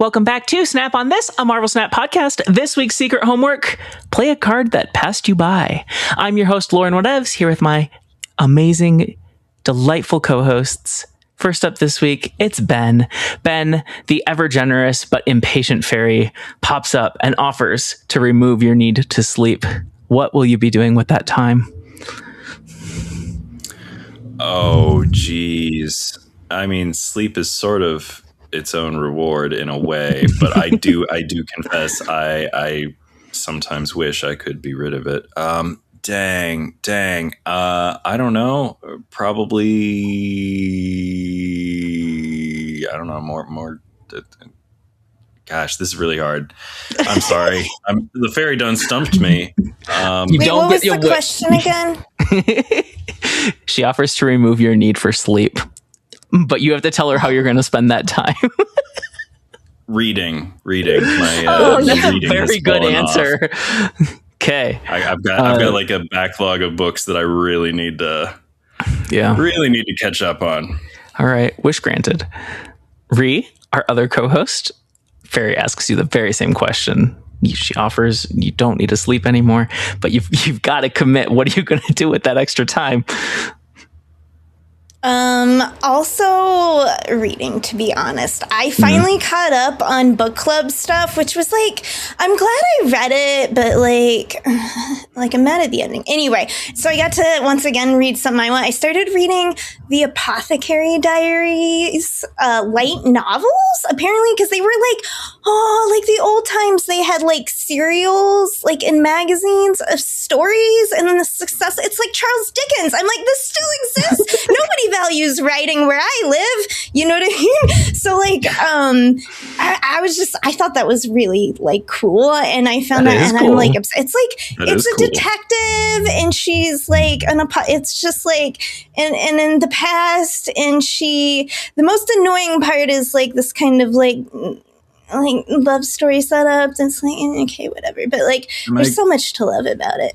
Welcome back to Snap on This, a Marvel Snap podcast. This week's secret homework, play a card that passed you by. I'm your host, LaurenWhatevs, here with my amazing, delightful co-hosts. First up this week, it's Ben. Ben, the ever-generous but impatient fairy, pops up and offers to remove your need to sleep. What will you be doing with that time? Oh, geez. I mean, sleep is sort of its own reward in a way, but I do confess I sometimes wish I could be rid of it. Dang. I don't know. Probably, I don't know, more. Gosh, this is really hard. I'm sorry. The fairy done stumped me. Wait, what was the question again? She offers to remove your need for sleep, but you have to tell her how you're going to spend that time. Reading. That's a very good answer. Okay. I've got like a backlog of books that I really need to catch up on. All right. Wish granted. Ree, our other co-host, Fairy asks you the very same question. She offers you don't need to sleep anymore, but you've got to commit. What are you going to do with that extra time? Also reading, to be honest. I finally caught up on book club stuff, which was like, I'm glad I read it, but like I'm mad at the ending. Anyway, so I got to once again read something I want. I started reading the Apothecary Diaries, light novels, apparently, because they were like the old times. They had like serials, like in magazines of stories, and then the success. It's like Charles Dickens. I'm like, this still exists. Nobody values writing where I live. You know what I mean? So like, I thought that was really like cool, and I found that, and cool. I'm like, it's like it's a detective, and she's like it's just like, and in the past, and the most annoying part is like this kind of like love story setup. It's like, okay, whatever, but like there's so much to love about it.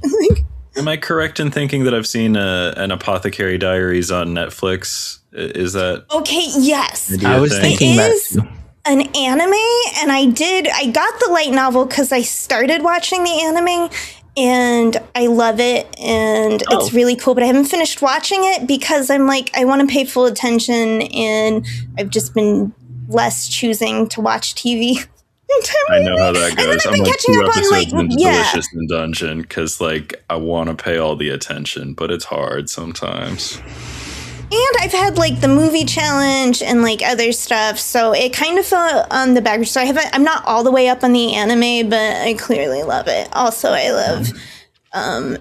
Am I correct in thinking that I've seen an Apothecary Diaries on Netflix? Is that okay? Yes, I was thinking that too. An anime, and I got the light novel because I started watching the anime, and I love it, and it's really cool. But I haven't finished watching it because I'm like, I want to pay full attention, and I've just been less choosing to watch TV. I know how that goes. I'm like 2 episodes into Delicious in Dungeon because like I want to pay all the attention, but it's hard sometimes. And I've had like the movie challenge and like other stuff, so it kind of fell on the background. So I'm not all the way up on the anime, but I clearly love it. Also, I love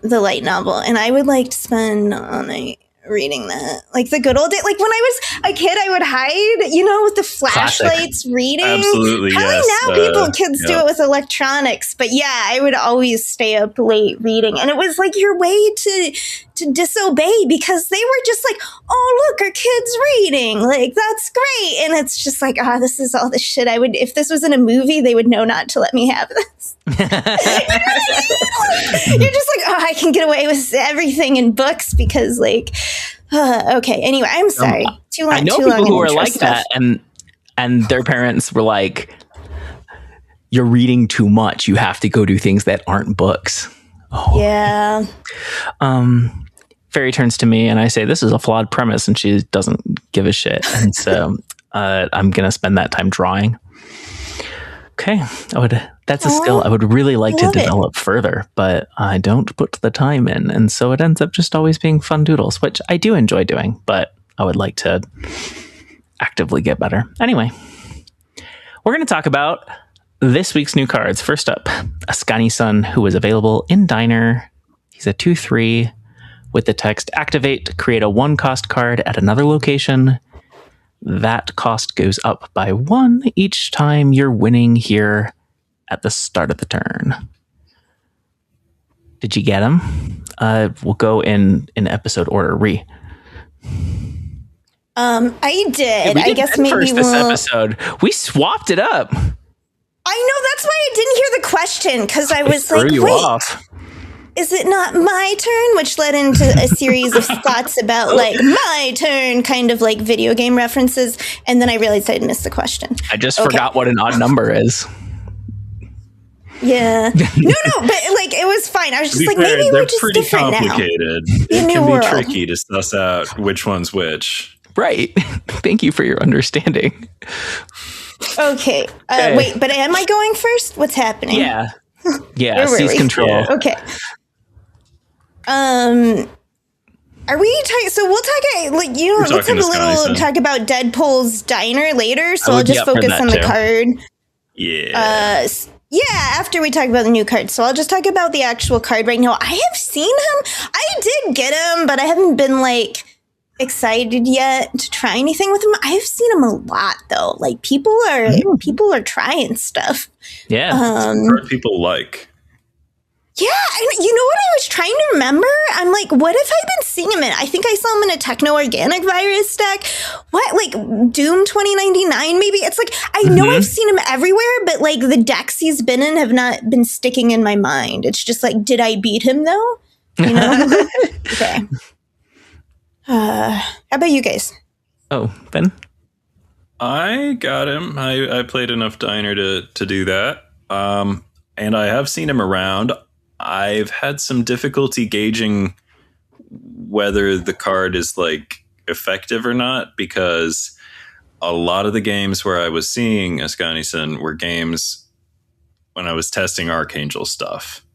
the light novel, and I would like to spend all night reading that, like the good old day. Like when I was a kid, I would hide, with the flashlights reading. Absolutely, probably now kids do it with electronics, but yeah, I would always stay up late reading, and it was like your way to disobey, because they were just like, oh look, our kid's reading, like that's great, and it's just like, this is all the shit I would, if this was in a movie, they would know not to let me have this. You're just like, I can get away with everything in books because like, okay. Anyway, I'm sorry. Too long. I know people who are like that, and their parents were like, "You're reading too much. You have to go do things that aren't books." Oh. Yeah. Fairy turns to me and I say, "This is a flawed premise," and she doesn't give a shit. And so I'm gonna spend that time drawing. Okay, that's a skill I would really like to develop further, but I don't put the time in, and so it ends up just always being fun doodles, which I do enjoy doing, but I would like to actively get better. Anyway, we're going to talk about this week's new cards. First up, Askani'son, who is available in Diner. He's a 2/3 with the text, activate, create a 1-cost card at another location. That cost goes up by 1 each time you're winning here at the start of the turn. Did you get him? We'll go in episode order. Ree. I did. Yeah, I guess maybe first this episode. We swapped it up. I know, that's why I didn't hear the question, because I was like, wait. Off. is it not my turn? Which led into a series of thoughts about like my turn, kind of like video game references. And then I realized I'd missed the question. I just forgot what an odd number is. Yeah. No, but like it was fine. I was just like, maybe we're just different now. They're pretty complicated. It can be tricky to suss out which one's which. Right. Thank you for your understanding. Okay. Wait, but am I going first? What's happening? Yeah. Yeah. Seize control. Yeah. Okay. Are we talking? So we'll talk. Like let's have a little talk about Deadpool's diner later. So I'll just focus on the card. Yeah. Yeah, after we talk about the new card. So I'll just talk about the actual card right now. I have seen him. I did get him, but I haven't been like excited yet to try anything with him. I've seen him a lot though. Like people are trying stuff. Yeah. Card people like. Yeah, and you know what I was trying to remember? I'm like, what have I been seeing him in? I think I saw him in a techno-organic virus stack. What, like Doom 2099 maybe? It's like, I know I've seen him everywhere, but like the decks he's been in have not been sticking in my mind. It's just like, did I beat him though? You know? Okay. How about you guys? Oh, Ben? I got him. I played enough Diner to do that. And I have seen him around. I've had some difficulty gauging whether the card is like effective or not, because a lot of the games where I was seeing Askani'son were games when I was testing Archangel stuff.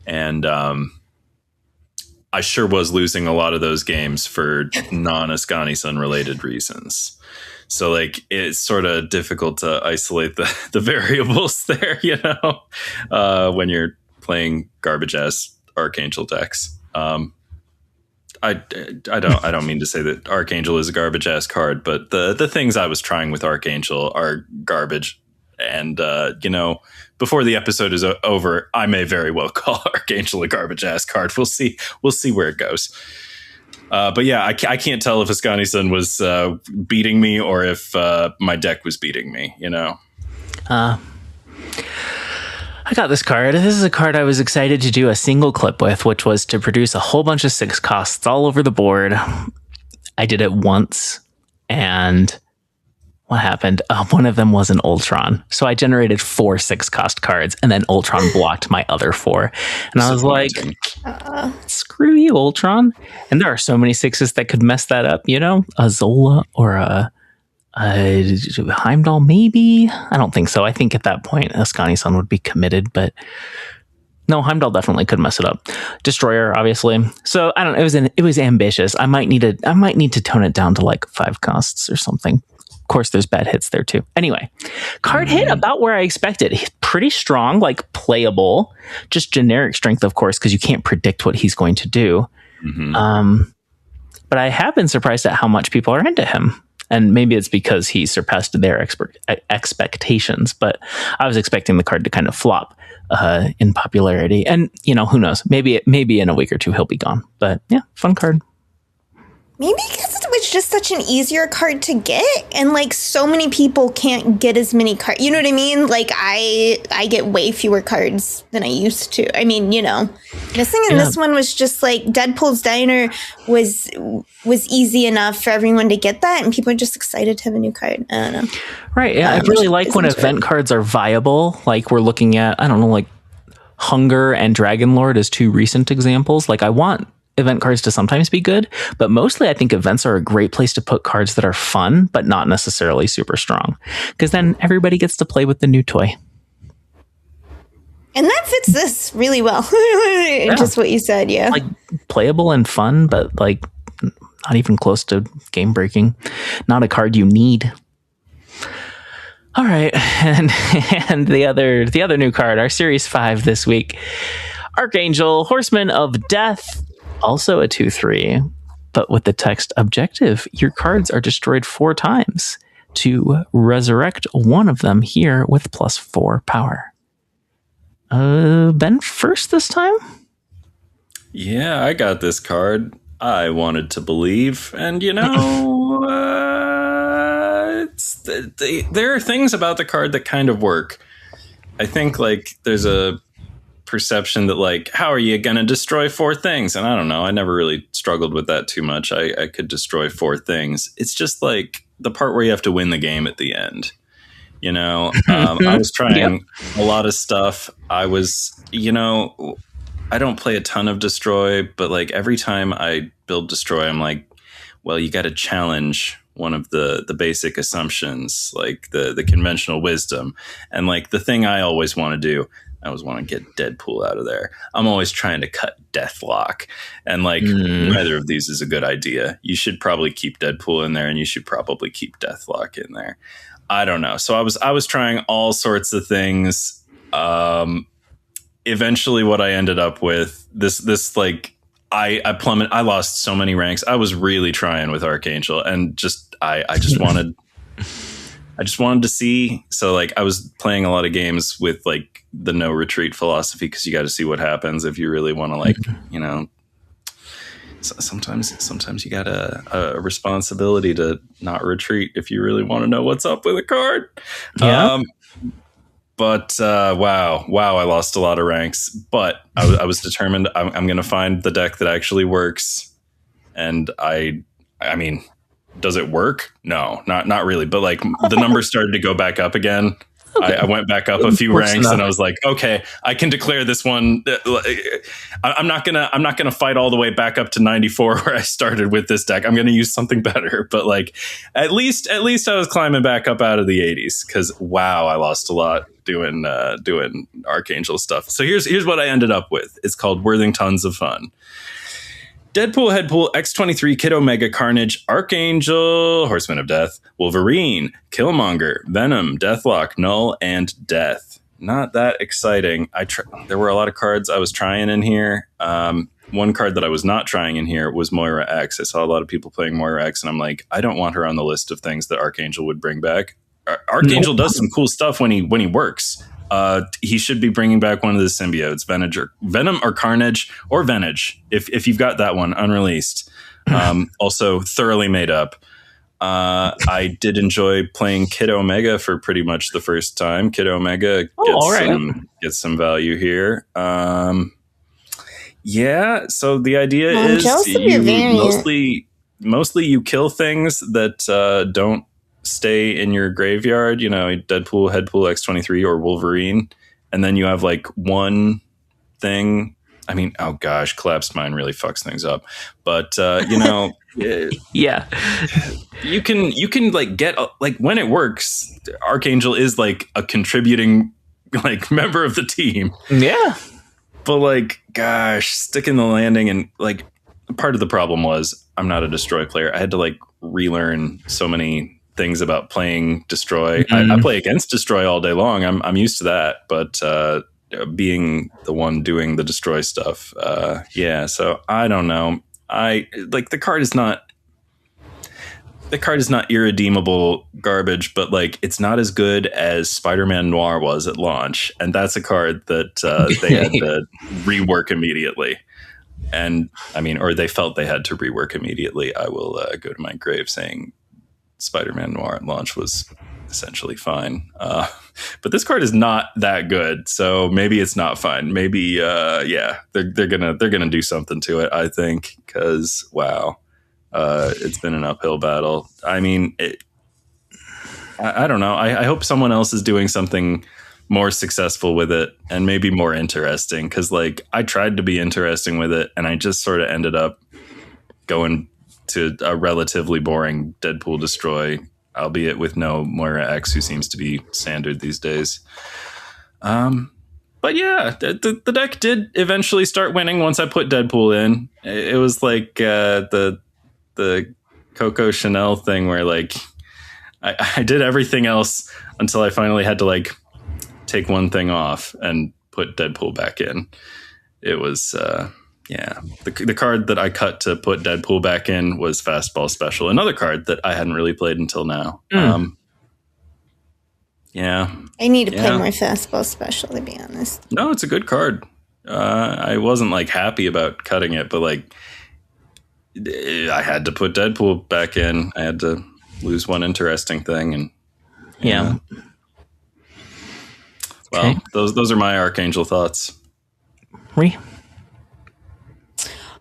And I sure was losing a lot of those games for non-Askani'son related reasons. So like it's sort of difficult to isolate the variables there, you know, when you're playing garbage ass Archangel decks. I don't mean to say that Archangel is a garbage ass card, but the things I was trying with Archangel are garbage. And you know, before the episode is over, I may very well call Archangel a garbage ass card. We'll see where it goes. But yeah, I can't tell if Askani'son was beating me or if my deck was beating me, you know? I got this card. This is a card I was excited to do a single clip with, which was to produce a whole bunch of 6 costs all over the board. I did it once, and what happened? One of them was an Ultron. So I generated 4 6-cost cards, and then Ultron blocked my other 4. And I was like, screw you, Ultron. And there are so many 6s that could mess that up, you know? A Zola or a Heimdall, maybe? I don't think so. I think at that point, Askani'son would be committed, but no, Heimdall definitely could mess it up. Destroyer, obviously. So I don't know. It was ambitious. I might need to tone it down to like 5 costs or something. Of course, there's bad hits there too. Anyway, card hit about where I expected. He's pretty strong, like playable. Just generic strength, of course, because you can't predict what he's going to do. But I have been surprised at how much people are into him. And maybe it's because he surpassed their expectations, but I was expecting the card to kind of flop in popularity. And, you know, who knows? Maybe in a week or two he'll be gone. But yeah, fun card. Maybe because it was just such an easier card to get, and like so many people can't get as many cards. You know what I mean? Like I get way fewer cards than I used to. I mean, you know, missing in this one was just like Deadpool's Diner was easy enough for everyone to get that, and people are just excited to have a new card. I don't know. Right. Yeah, I really like when event cards are viable. Like we're looking at, I don't know, like Hunger and Dragonlord as 2 recent examples. Like I want event cards to sometimes be good, but mostly I think events are a great place to put cards that are fun, but not necessarily super strong, because then everybody gets to play with the new toy. And that fits this really well. Just what you said, yeah. Like playable and fun, but like not even close to game breaking. Not a card you need. All right, and the other new card, our Series 5 this week, Archangel, Horseman of Death. Also a 2/3, but with the text objective, your cards are destroyed 4 times to resurrect one of them here with +4 power. Ben first this time? Yeah, I got this card. I wanted to believe, and you know, there are things about the card that kind of work. I think like there's a perception that like, how are you going to destroy 4 things? And I don't know. I never really struggled with that too much. I could destroy 4 things. It's just like the part where you have to win the game at the end. You know, I was trying a lot of stuff. I was, you know, I don't play a ton of Destroy, but like every time I build Destroy, I'm like, well, you got to challenge one of the basic assumptions, like the conventional wisdom. And like the thing I always want to do, I always want to get Deadpool out of there. I'm always trying to cut Deathlock. And like neither of these is a good idea. You should probably keep Deadpool in there, and you should probably keep Deathlock in there. I don't know. So I was trying all sorts of things. Eventually what I ended up with this like I plummeted. I lost so many ranks. I was really trying with Archangel, and I just wanted to see. So like I was playing a lot of games with like the no retreat philosophy, because you got to see what happens if you really want to, like, you know, sometimes you got a responsibility to not retreat if you really want to know what's up with a card. Yeah. But wow, I lost a lot of ranks. But I was determined. I'm going to find the deck that actually works. And I mean, does it work? No, not really. But like the numbers started to go back up again. Okay. I went back up a few ranks, and I was like, okay, I can declare this one. I'm not gonna fight all the way back up to 94 where I started with this deck. I'm gonna use something better. But like, at least I was climbing back up out of the 80s, because wow, I lost a lot doing Archangel stuff. So here's what I ended up with. It's called Worthingtons of Fun. Deadpool, Headpool, X-23, Kid Omega, Carnage, Archangel, Horseman of Death, Wolverine, Killmonger, Venom, Deathlock, Null, and Death. Not that exciting. There were a lot of cards I was trying in here. One card that I was not trying in here was Moira X. I saw a lot of people playing Moira X, and I'm like, I don't want her on the list of things that Archangel would bring back. Archangel does some cool stuff when he works. He should be bringing back one of the symbiotes, Venom or Carnage or Venage, if you've got that one unreleased. Also thoroughly made up. I did enjoy playing Kid Omega for pretty much the first time. Kid Omega gets some value here. Yeah, so the idea is you mostly you kill things that don't stay in your graveyard, you know, Deadpool, Headpool, X-23, or Wolverine, and then you have like one thing. I mean, oh gosh, Collapsed Mind really fucks things up, but you know, yeah, you can like get like, when it works, Archangel is like a contributing like member of the team. Yeah, but like, gosh, sticking the landing, and like part of the problem was I'm not a Destroy player. I had to like relearn so many things about playing Destroy. I play against Destroy all day long. I'm used to that, but being the one doing the Destroy stuff, yeah. So I don't know. The card is not irredeemable garbage, but like it's not as good as Spider-Man Noir was at launch, and that's a card that they had to rework immediately. And I mean, or they felt they had to rework immediately. I will go to my grave saying Spider-Man Noir at launch was essentially fine, but this card is not that good, so maybe it's not fine. Maybe yeah, they're gonna do something to it, I think, because wow, it's been an uphill battle. I mean, I don't know. I hope someone else is doing something more successful with it and maybe more interesting, because like I tried to be interesting with it, and I just sort of ended up going to a relatively boring Deadpool Destroy, albeit with no Moira X, who seems to be standard these days. But yeah, the deck did eventually start winning once I put Deadpool in. It was like the Coco Chanel thing where like I did everything else until I finally had to like take one thing off and put Deadpool back in. It was yeah, the card that I cut to put Deadpool back in was Fastball Special, another card that I hadn't really played until now. Yeah, I need to play more Fastball Special, to be honest. No, it's a good card. I wasn't like happy about cutting it, but like I had to put Deadpool back in. I had to lose one interesting thing, and yeah. Well, those are my Archangel thoughts. Rie?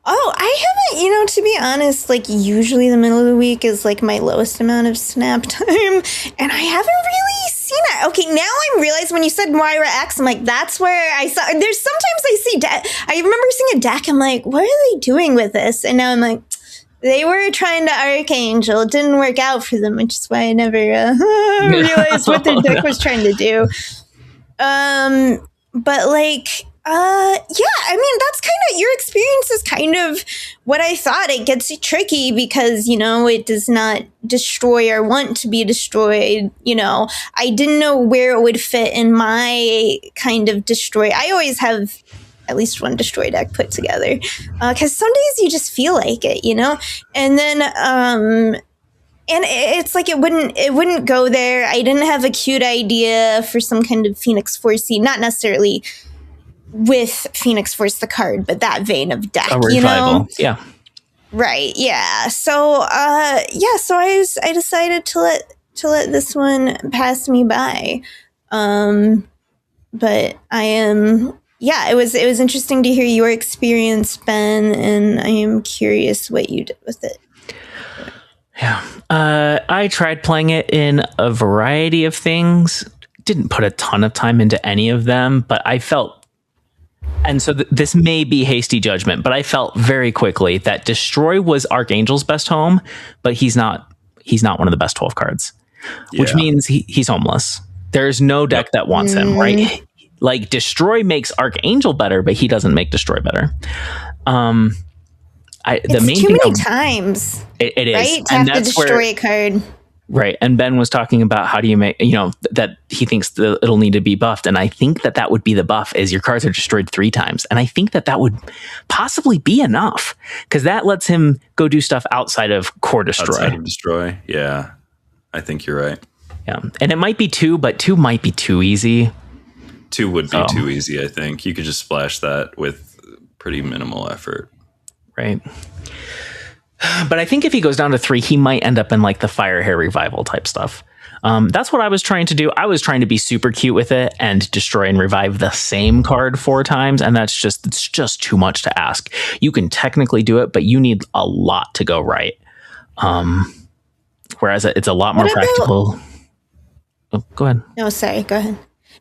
Oh, I haven't, to be honest, like usually the middle of the week is like my lowest amount of Snap time, and I haven't really seen it. Okay, now I'm realizing when you said Moira X, I'm like, that's where I saw, there's sometimes I see, I remember seeing a deck, I'm like, what are they doing with this? And now I'm like, they were trying to Archangel. It didn't work out for them, which is why I never realized what their deck was trying to do. But like, yeah, I mean, that's kind of, your experience is kind of what I thought. It gets tricky because, it does not destroy or want to be destroyed. I didn't know where it would fit in my kind of destroy. I always have at least one destroy deck put together because some days you just feel like it, and then, and it's like it wouldn't go there. I didn't have a cute idea for some kind of Phoenix Force, not necessarily with Phoenix Force the card, but that vein of deck, a revival. Yeah. Right. Yeah. So so I decided to let this one pass me by. But I am, it was interesting to hear your experience, Ben, and I am curious what you did with it. Yeah. I tried playing it in a variety of things. Didn't put a ton of time into any of them, but I felt, and so this may be hasty judgment, but I felt very quickly that Destroy was Archangel's best home, but he's not one of the best 12 cards, which means he's homeless. There's no deck that wants him, right? Like Destroy makes Archangel better, but he doesn't make Destroy better. It's too many times. It is, right? To have to destroy a card. Right. And Ben was talking about how do you make, that he thinks it'll need to be buffed. And I think that would be the buff is your cards are destroyed 3 times. And I think that would possibly be enough because that lets him go do stuff outside of core destroy. Outside of destroy. Yeah. I think you're right. Yeah. And it might be 2, but 2 might be too easy. 2 would be too easy. I think you could just splash that with pretty minimal effort. Right. But I think if he goes down to 3, he might end up in like the Fire Hair Revival type stuff. That's what I was trying to do. I was trying to be super cute with it and destroy and revive the same card 4 times. And it's just too much to ask. You can technically do it, but you need a lot to go right. Whereas it's a lot more practical. Oh, go ahead. No, sorry. Go ahead.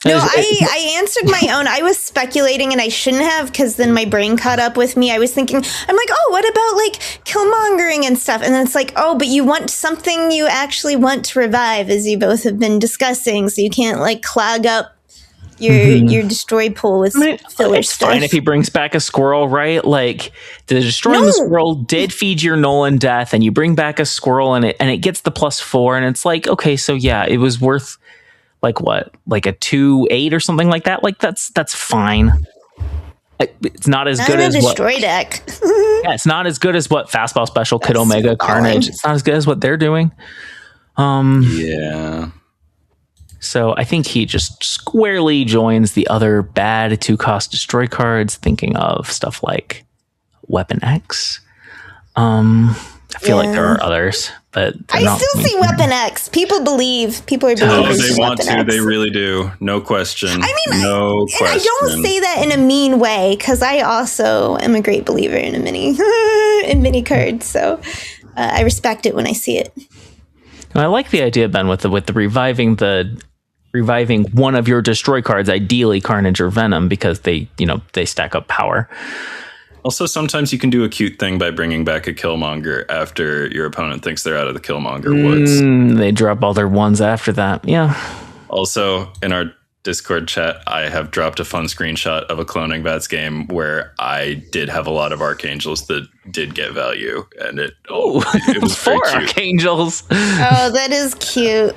No, I answered my own. I was speculating and I shouldn't have because then my brain caught up with me. I was thinking, I'm like, oh, what about like killmongering and stuff? And then it's like, oh, but you want something you actually want to revive, as you both have been discussing. So you can't like clog up your destroy pool with filler it's stuff. Fine if he brings back a squirrel, right? Like the destroying the squirrel did feed your Nolan death, and you bring back a squirrel and it gets the +4, and it's like, okay, so yeah, it was worth like what, like a 2/8 or something like that. Like that's fine. It's not as good as destroy deck. Yeah, it's not as good as what Fastball Special, Kid Omega, Carnage. It's not as good as what they're doing. Yeah. So I think he just squarely joins the other bad 2-cost destroy cards, thinking of stuff like Weapon X. I feel like there are others, but I still see Weapon X. People are believers. They want to. They really do. No question. I mean, no question. And I don't say that in a mean way because I also am a great believer in a mini cards. So I respect it when I see it. I like the idea, Ben, with the reviving one of your destroy cards, ideally Carnage or Venom, because they stack up power. Also, sometimes you can do a cute thing by bringing back a Killmonger after your opponent thinks they're out of the Killmonger woods. They drop all their ones after that. Yeah. Also, in our Discord chat, I have dropped a fun screenshot of a Cloning Bats game where I did have a lot of Archangels that did get value, and it was 4 very cute. Archangels. Oh, that is cute.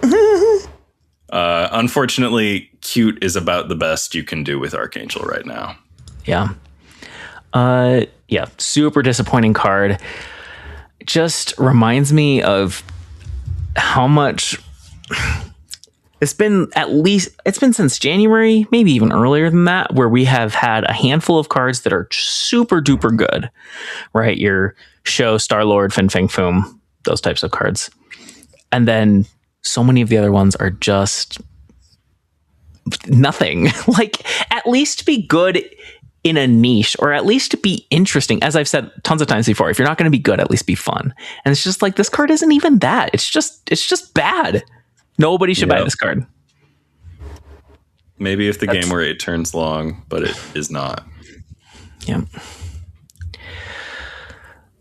Unfortunately, cute is about the best you can do with Archangel right now. Yeah. Super disappointing card. Just reminds me of how much it's been since January, maybe even earlier than that, where we have had a handful of cards that are super duper good, right? Your Show, Star-Lord, Fin Fang Foom, those types of cards. And then so many of the other ones are just nothing. Like, at least be good in a niche, or at least be interesting. As I've said tons of times before, if you're not going to be good, at least be fun. And it's just like, this card isn't even that. It's just bad. Nobody should buy this card. Maybe if the game were 8 turns long, but it is not. Yeah.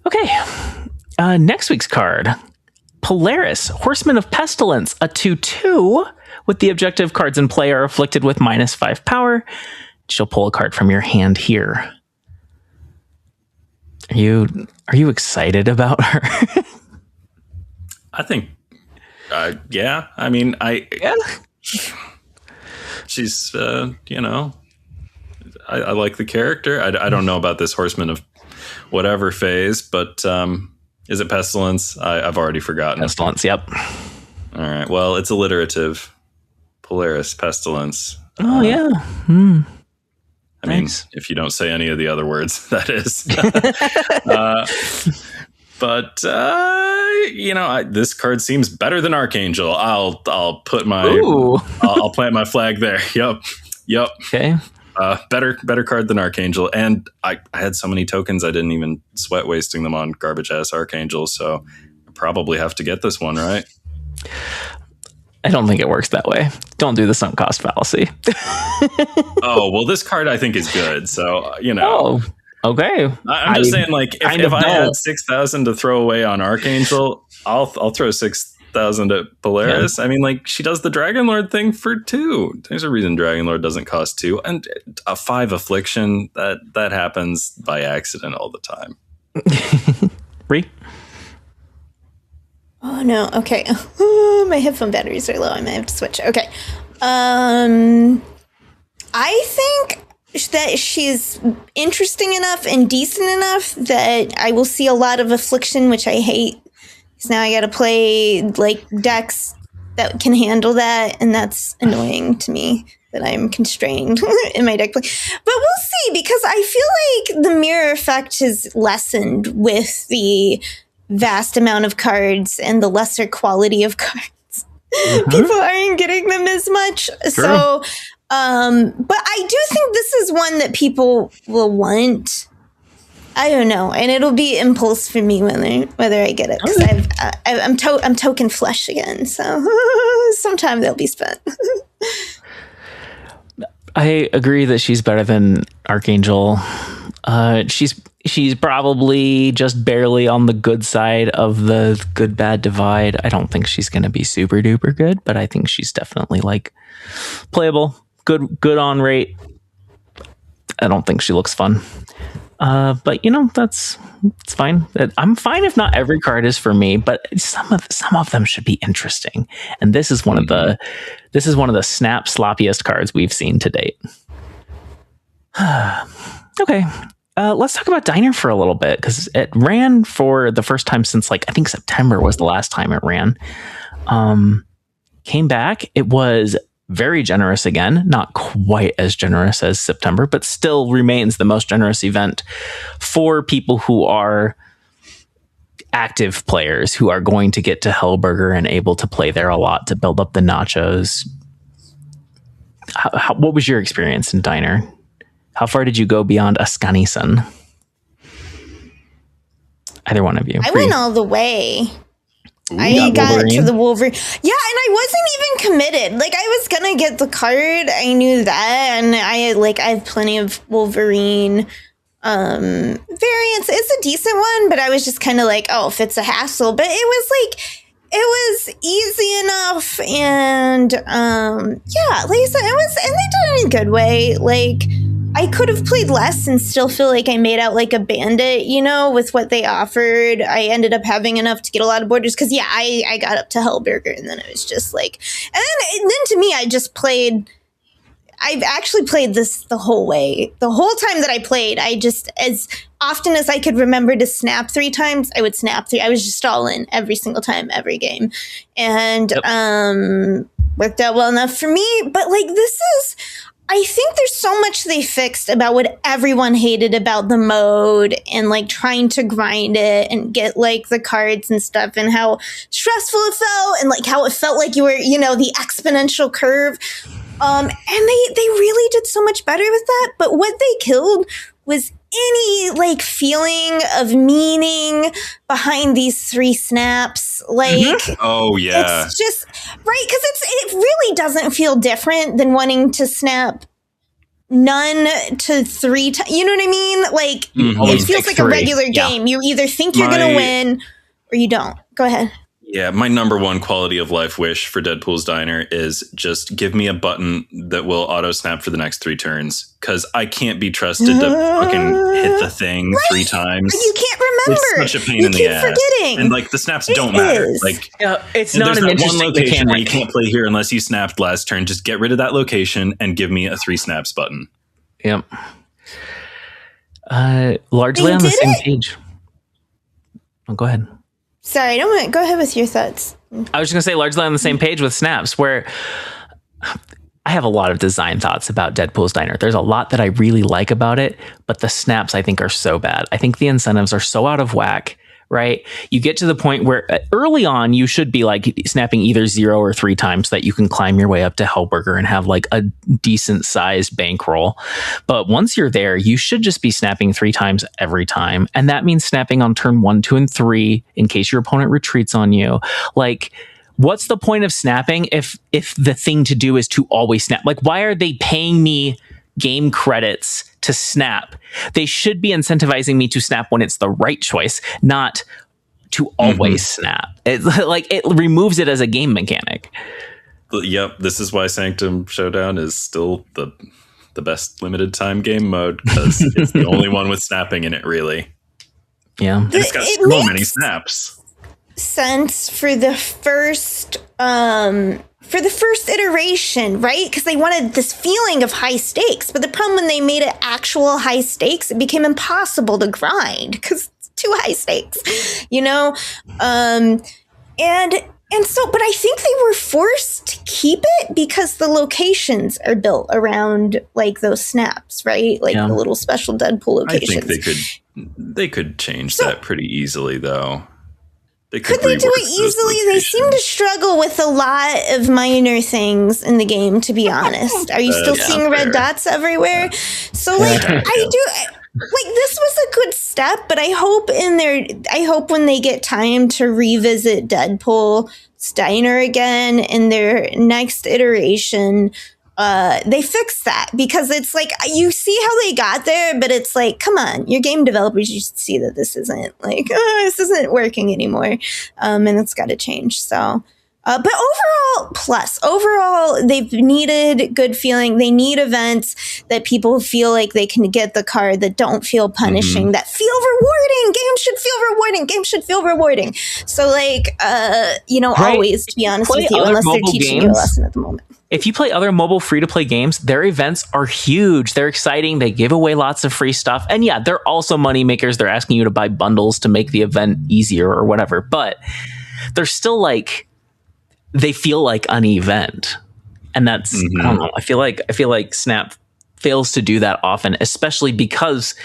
Okay. Next week's card. Polaris, Horseman of Pestilence, a 2/2 with the objective cards in play are afflicted with -5 power. She'll pull a card from your hand here. Are you excited about her? I think, yeah. I mean, she's, I like the character. I don't know about this Horseman of whatever phase, but is it Pestilence? I've already forgotten. Pestilence, yep. All right. Well, it's alliterative. Polaris, Pestilence. Oh, yeah. I mean, if you don't say any of the other words, that is. But this card seems better than Archangel. I'll put my I'll plant my flag there. Yep. Okay. Better card than Archangel, and I had so many tokens I didn't even sweat wasting them on garbage ass Archangel. So I probably have to get this one, right? I don't think it works that way. Don't do the sunk cost fallacy. Oh, well, this card I think is good. So, Oh, okay. I'm just saying, like, if I had 6,000 to throw away on Archangel, I'll throw 6,000 at Polaris. Yeah. I mean, like, she does the Dragon Lord thing for 2. There's a reason Dragon Lord doesn't cost 2. And a 5 affliction, that happens by accident all the time. Rie? Oh, no. Okay. My headphone batteries are low. I might have to switch. Okay. I think that she's interesting enough and decent enough that I will see a lot of affliction, which I hate. Because now I got to play, like, decks that can handle that, and that's annoying to me that I'm constrained in my deck play. But we'll see, because I feel like the mirror effect has lessened with the vast amount of cards and the lesser quality of cards. People aren't getting them as much. True. So, but I do think this is one that people will want. I don't know, and it'll be impulse for me whether I get it, because I'm token flesh again. So sometime they'll be spent. I agree that she's better than Archangel. She's probably just barely on the good side of the good bad divide. I don't think she's going to be super duper good, but I think she's definitely like playable, good on rate. I don't think she looks fun. But it's fine. I'm fine if not every card is for me, but some of them should be interesting. And this is one of the snap sloppiest cards we've seen to date. Okay. Let's talk about Diner for a little bit, because it ran for the first time since, like, I think September was the last time it ran. Came back. It was very generous again, not quite as generous as September, but still remains the most generous event for people who are active players who are going to get to Hellburger and able to play there a lot to build up the nachos. What was your experience in Diner? How far did you go beyond Askani'son? Either one of you. I went all the way. I got to the Wolverine. Yeah, and I wasn't even committed. Like, I was gonna get the card. I knew that, and I have plenty of Wolverine variants. It's a decent one, but I was just kind of like, oh, if it's a hassle. But it was easy enough, and like I said, and they did it in a good way. Like, I could have played less and still feel like I made out like a bandit, with what they offered. I ended up having enough to get a lot of borders because, I got up to Hellburger, and then it was just like, and then to me, I've actually played this the whole way. The whole time that I played, I just, as often as I could remember to snap 3 times, I would snap 3. I was just all in every single time, every game. And worked out well enough for me. But, like, I think there's so much they fixed about what everyone hated about the mode and, like, trying to grind it and get, like, the cards and stuff, and how stressful it felt, and, like, how it felt like you were, the exponential curve. And they really did so much better with that. But what they killed was any like feeling of meaning behind these 3 snaps. Like, oh yeah, it's just right because it really doesn't feel different than wanting to snap none to 3 times. You know what I mean? Like it feels like 3. A regular game. You either think you're going to win or you don't. Go ahead. Yeah, my number one quality of life wish for Deadpool's Diner is just give me a button that will auto snap for the next 3 turns, because I can't be trusted to fucking hit the thing 3 times. You can't remember. It's such a pain in the ass. Forgetting. And like the snaps don't matter. Like it's not an interesting one location mechanic where you can't play here unless you snapped last turn. Just get rid of that location and give me a 3 snaps button. Yep. Largely on the same page. Oh, go ahead. Sorry, go ahead with your thoughts. I was just going to say largely on the same page with snaps, where I have a lot of design thoughts about Deadpool's Diner. There's a lot that I really like about it, but the snaps I think are so bad. I think the incentives are so out of whack, right? You get to the point where early on you should be like snapping either 0 or 3 times so that you can climb your way up to Hellburger and have like a decent sized bankroll. But once you're there, you should just be snapping 3 times every time. And that means snapping on turn 1, 2, and 3 in case your opponent retreats on you. Like, what's the point of snapping if the thing to do is to always snap? Like, why are they paying me game credits to snap? They should be incentivizing me to snap when it's the right choice, not to always snap. It's like it removes it as a game mechanic. Yep, this is why Sanctum Showdown is still the best limited time game mode, because it's the only one with snapping in it, really. Yeah, and it's got so many snaps. Sense for the first iteration, right? Because they wanted this feeling of high stakes. But the problem when they made it actual high stakes, it became impossible to grind because it's too high stakes, you know? And so, but I think they were forced to keep it because the locations are built around like those snaps, right? Like the little special Deadpool locations. I think they could change that pretty easily, though. Could they do it easily? They seem to struggle with a lot of minor things in the game, to be honest. Are you still seeing red dots everywhere? So, like, this was a good step, but I hope when they get time to revisit Deadpool's Diner again in their next iteration, they fix that, because it's like you see how they got there, but it's like, come on, your game developers, you should see that this isn't working anymore, and it's got to change. So, but overall, they've needed good feeling. They need events that people feel like they can get the card, that don't feel punishing, that feel rewarding. Games should feel rewarding. So, like, always, to be honest with you, unless they're teaching you a lesson at the moment. If you play other mobile free-to-play games, their events are huge. They're exciting. They give away lots of free stuff. And yeah, they're also money makers. They're asking you to buy bundles to make the event easier or whatever. But they're still like, they feel like an event. And that's, I don't know. I feel like Snap fails to do that often, especially because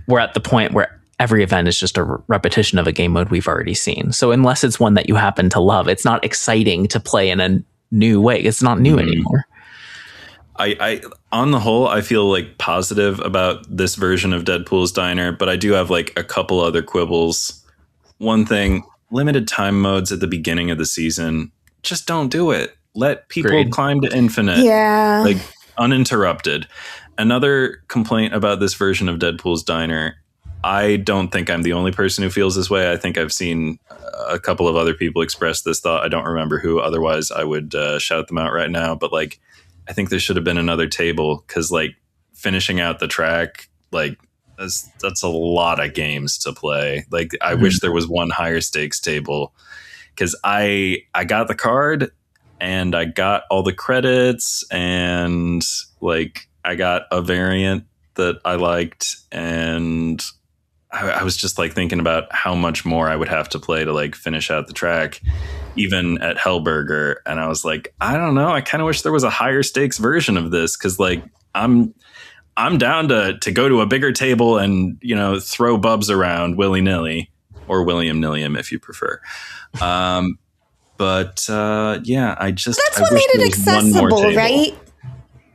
we're at the point where every event is just a repetition of a game mode we've already seen. So unless it's one that you happen to love, it's not exciting to play in a new way. It's not new anymore. I on the whole, I feel like positive about this version of Deadpool's Diner, but I do have like a couple other quibbles. One thing, limited time modes at the beginning of the season, just don't do it. Let people climb to infinite, like uninterrupted. Another complaint about this version of Deadpool's Diner, I don't think I'm the only person who feels this way. I think I've seen a couple of other people express this thought. I don't remember who. Otherwise, I would shout them out right now. But like, I think there should have been another table, because like finishing out the track, like that's a lot of games to play. Like, I wish there was one higher stakes table, because I got the card and I got all the credits, and like I got a variant that I liked, and I was just like thinking about how much more I would have to play to like finish out the track, even at Hellburger. And I was like, I don't know. I kind of wish there was a higher stakes version of this, because like I'm down to go to a bigger table and, you know, throw bubs around willy nilly, or William Nilliam if you prefer. But yeah, that's what made it accessible, right?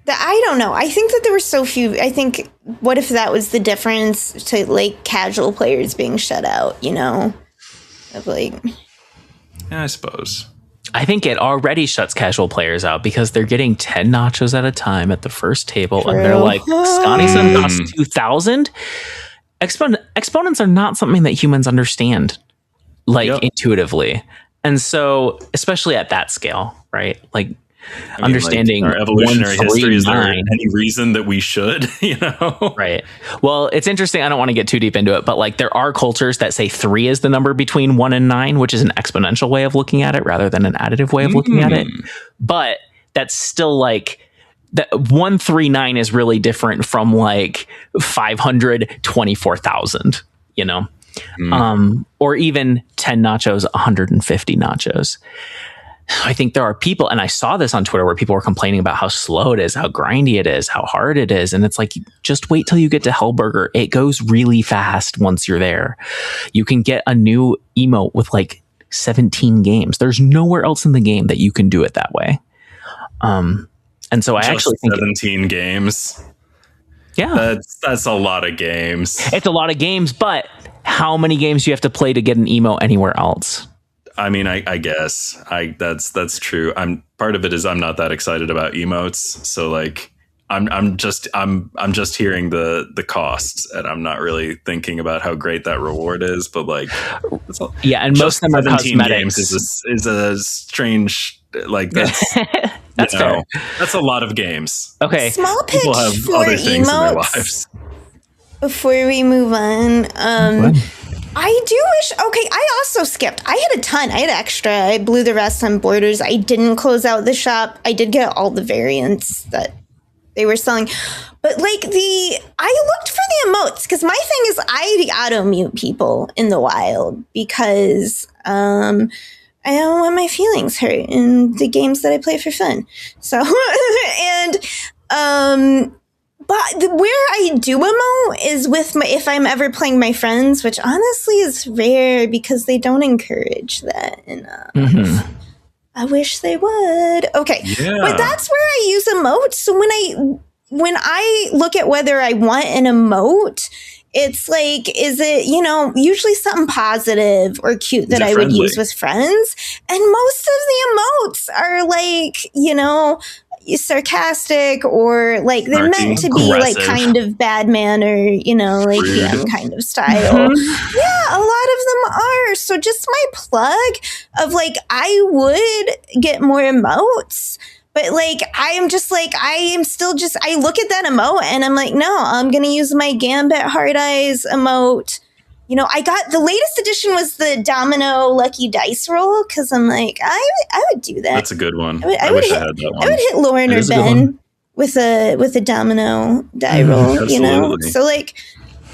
I don't know. I think that there were so few. I think, what if that was the difference to like casual players being shut out, you know? Of like, yeah, I suppose. I think it already shuts casual players out because they're getting 10 nachos at a time at the first table. True. And they're like, Askani'son costs 2,000. Exponents are not something that humans understand, like intuitively. And so, especially at that scale, right? Like, understanding our evolutionary history, is there any reason that we should, you know? Right. Well, it's interesting. I don't want to get too deep into it, but like there are cultures that say 3 is the number between 1 and 9, which is an exponential way of looking at it rather than an additive way of looking at it. But that's still like that 139 is really different from like 524,000, you know, or even 10 nachos, 150 nachos. I think there are people, and I saw this on Twitter where people were complaining about how slow it is, how grindy it is, how hard it is. And it's like, just wait till you get to Hellburger. It goes really fast once you're there. You can get a new emote with like 17 games. There's nowhere else in the game that you can do it that way. And so I actually think 17 games. Yeah. That's a lot of games. It's a lot of games, but how many games do you have to play to get an emote anywhere else? I mean, I guess that's true. Part of it is I'm not that excited about emotes, so like I'm just hearing the costs, and I'm not really thinking about how great that reward is. But like, and most of them are 17 cosmetics. Games is a strange, like that's that's fair. That's a lot of games. Okay, small pitch people have for other things emotes in their lives. Before we move on, I do wish. Okay, I also skipped. I had a ton. I had extra. I blew the rest on Borders. I didn't close out the shop. I did get all the variants that they were selling, but like I looked for the emotes because my thing is I auto mute people in the wild because I don't want my feelings hurt in the games that I play for fun. So but where I do emote is with if I'm ever playing my friends, which honestly is rare because they don't encourage that enough. I wish they would. Okay. Yeah. But that's where I use emotes. So when I look at whether I want an emote, it's like, is it, usually something positive or cute that I would use with friends. And most of the emotes are like, sarcastic or like they're meant to be like kind of bad manner, like DM kind of style. Yeah, a lot of them are. So just my plug of like, I would get more emotes, but like, I am still just, I look at that emote and I'm like, no, I'm going to use my Gambit Hard Eyes emote. I got the latest edition was the Domino Lucky Dice Roll because I'm like, I would do that. That's a good one. I wish I had that one. I would hit Lauren or Ben with a Domino die roll, absolutely.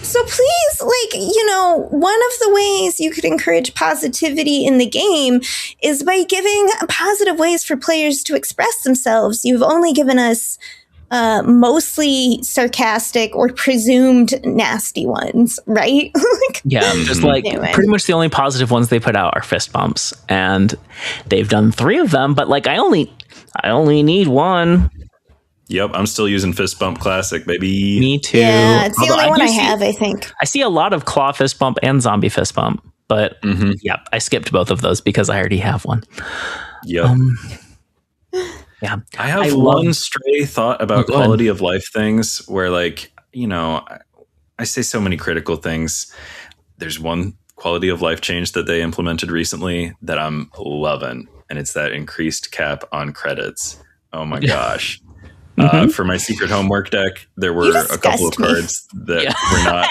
So please, one of the ways you could encourage positivity in the game is by giving positive ways for players to express themselves. You've only given us mostly sarcastic or presumed nasty ones, right? Just anyway. Pretty much the only positive ones they put out are fist bumps, and they've done 3 of them, but like I only need 1. Yep, I'm still using fist bump classic, baby. Me too. Yeah, it's the only one I have, I think. I see a lot of claw fist bump and zombie fist bump, but I skipped both of those because I already have one. Yep. Yeah, I have one stray thought about quality of life things where, like, I say so many critical things. There's one quality of life change that they implemented recently that I'm loving, and it's that increased cap on credits. Oh my gosh. For my secret homework deck, there were a couple of cards that were not.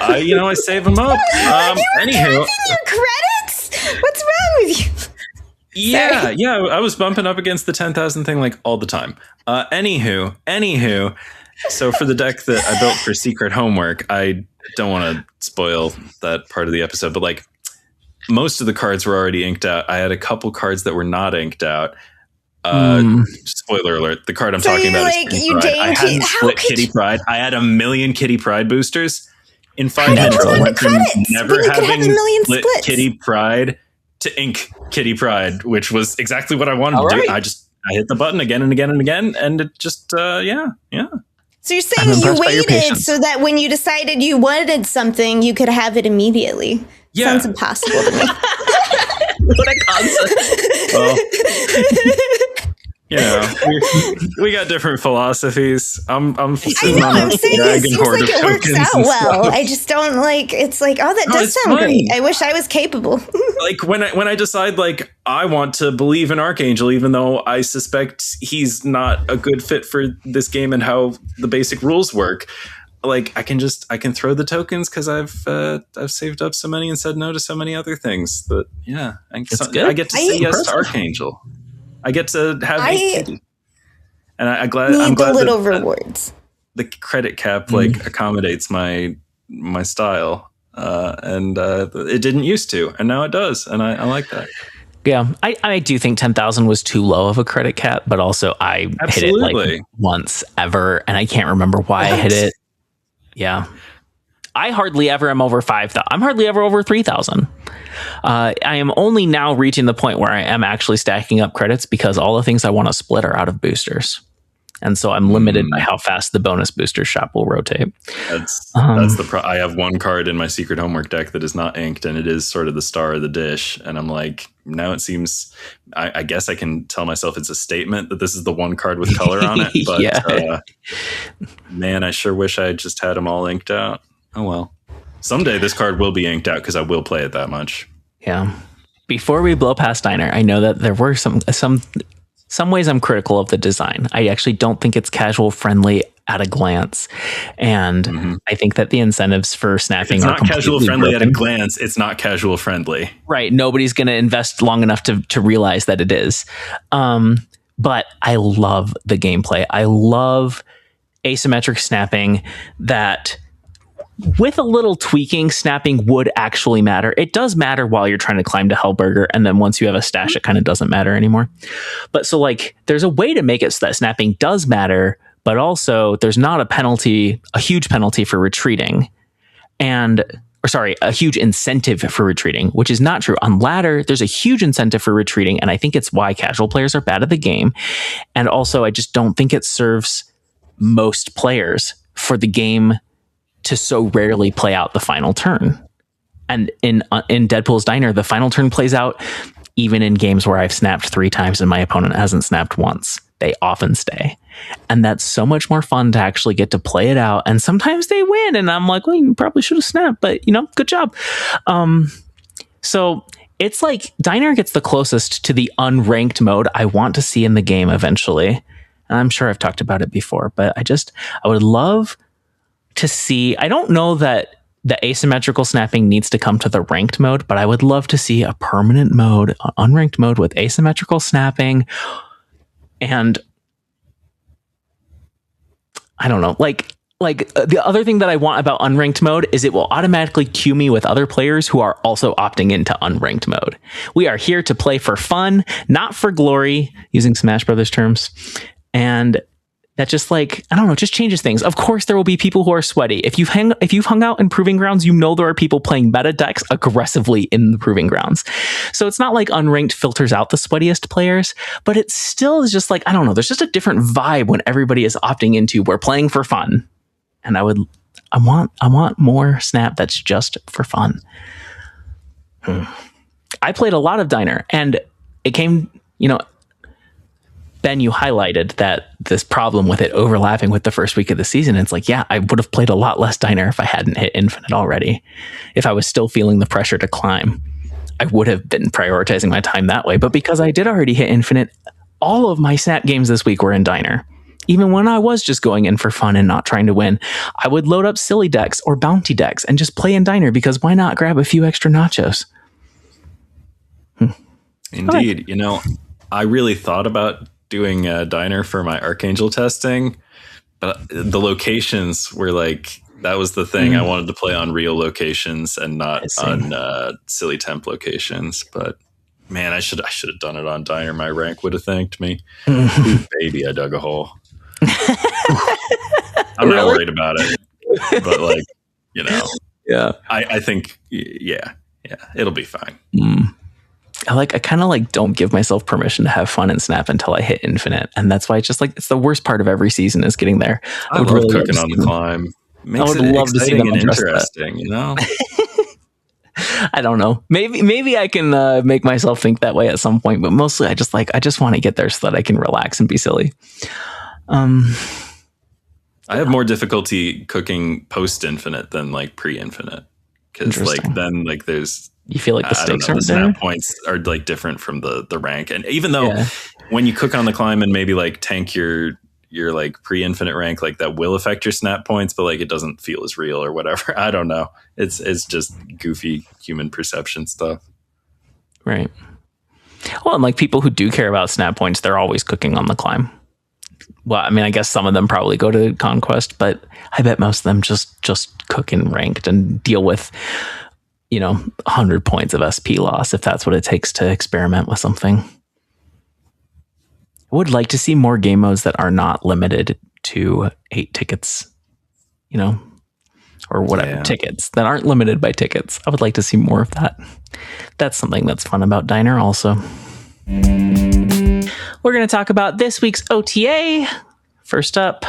I save them up. Anywho, your credits? What's wrong with you? Yeah, I was bumping up against the 10,000 thing like all the time. Anywho, so for the deck that I built for secret homework, I don't want to spoil that part of the episode, but like most of the cards were already inked out. I had a couple cards that were not inked out. Spoiler alert: the card I'm talking about is Kitty Pride. I hadn't split Kitty Pride. I had a million Kitty Pride boosters. in 5 minutes. I went from never having split splits. Kitty Pryde to ink Kitty Pryde, which was exactly what I wanted to do. I hit the button again and again and again, and it just yeah. So you're saying you waited so that when you decided you wanted something, you could have it immediately. Yeah. Sounds impossible to me. What a concept. Well, we got different philosophies. I'm saying it seems like it works out well. I just don't like. It's like, oh, that does sound great. I wish I was capable. Like when I decide like I want to believe in Archangel, even though I suspect he's not a good fit for this game and how the basic rules work. Like I can throw the tokens because I've saved up so many and said no to so many other things. But yeah, I get to say yes to Archangel. I get to have a kitty, and I'm glad the little rewards. The credit cap accommodates my style, and it didn't used to, and now it does, and I like that. Yeah, I do think 10,000 was too low of a credit cap, but also I hit it like once ever, and I can't remember why I hit it. Yeah. I hardly ever am over 5,000. I'm hardly ever over 3,000. I am only now reaching the point where I am actually stacking up credits because all the things I want to split are out of boosters. And so I'm limited by how fast the bonus booster shop will rotate. That's I have one card in my secret homework deck that is not inked, and it is sort of the star of the dish. And I'm like, now it seems, I guess I can tell myself it's a statement that this is the one card with color on it. But man, I sure wish I just had them all inked out. Oh, well. Someday this card will be inked out because I will play it that much. Yeah. Before we blow past Diner, I know that there were some ways I'm critical of the design. I actually don't think it's casual friendly at a glance. And I think that the incentives for snapping are not casual friendly at a glance. It's not casual friendly. Right. Nobody's going to invest long enough to realize that it is. But I love the gameplay. I love asymmetric snapping that with a little tweaking, snapping would actually matter. It does matter while you're trying to climb to Hellburger, and then once you have a stash, it kind of doesn't matter anymore. But so like, there's a way to make it so that snapping does matter, but also there's not a huge penalty for retreating, a huge incentive for retreating, which is not true. On ladder, there's a huge incentive for retreating, and I think it's why casual players are bad at the game. And also, I just don't think it serves most players for the game to so rarely play out the final turn. And in Deadpool's Diner, the final turn plays out even in games where I've snapped 3 times and my opponent hasn't snapped once. They often stay. And that's so much more fun to actually get to play it out. And sometimes they win, and I'm like, well, you probably should have snapped, but good job. So it's like Diner gets the closest to the unranked mode I want to see in the game eventually. And I'm sure I've talked about it before, but I would love to see, I don't know that the asymmetrical snapping needs to come to the ranked mode, but I would love to see a permanent mode, an unranked mode with asymmetrical snapping. And I don't know, like the other thing that I want about unranked mode is it will automatically queue me with other players who are also opting into unranked mode. We are here to play for fun, not for glory, using Smash Brothers terms. And that just just changes things. Of course, there will be people who are sweaty. If you've hung out in Proving Grounds, there are people playing meta decks aggressively in the Proving Grounds. So it's not like unranked filters out the sweatiest players, but it still is just there's just a different vibe when everybody is opting into we're playing for fun. And I want more Snap that's just for fun. I played a lot of Diner, and it came, Ben, you highlighted that this problem with it overlapping with the first week of the season. It's like, yeah, I would have played a lot less Diner if I hadn't hit Infinite already. If I was still feeling the pressure to climb, I would have been prioritizing my time that way. But because I did already hit Infinite, all of my Snap games this week were in Diner. Even when I was just going in for fun and not trying to win, I would load up silly decks or bounty decks and just play in Diner because why not grab a few extra nachos? Indeed. I really thought about doing a Diner for my Archangel testing, but the locations were that was the thing. I wanted to play on real locations and not on silly temp locations. But man, I should have done it on Diner. My rank would have thanked me. Ooh, baby, I dug a hole. I'm not worried about it, but Yeah. I think, yeah, it'll be fine. I kind of don't give myself permission to have fun in Snap until I hit infinite. And that's why it's just it's the worst part of every season is getting there. I would love cooking on the climb. Makes it exciting and interesting, you know? I don't know. Maybe I can make myself think that way at some point, but mostly I just want to get there so that I can relax and be silly. I have more difficulty cooking post infinite than pre infinite, because then there's, you feel like the stakes aren't the there. snap points are different from the rank, and even though when you cook on the climb and maybe tank your pre-infinite rank, that will affect your snap points, but it doesn't feel as real or whatever. I don't know. It's just goofy human perception stuff. Right. Well, and people who do care about snap points, they're always cooking on the climb. Well, I mean, I guess some of them probably go to Conquest, but I bet most of them just cook in ranked and deal with 100 points of SP loss if that's what it takes to experiment with something. I would like to see more game modes that are not limited to 8 tickets, or whatever, tickets that aren't limited by tickets. I would like to see more of that. That's something that's fun about Diner also. We're going to talk about this week's OTA. First up,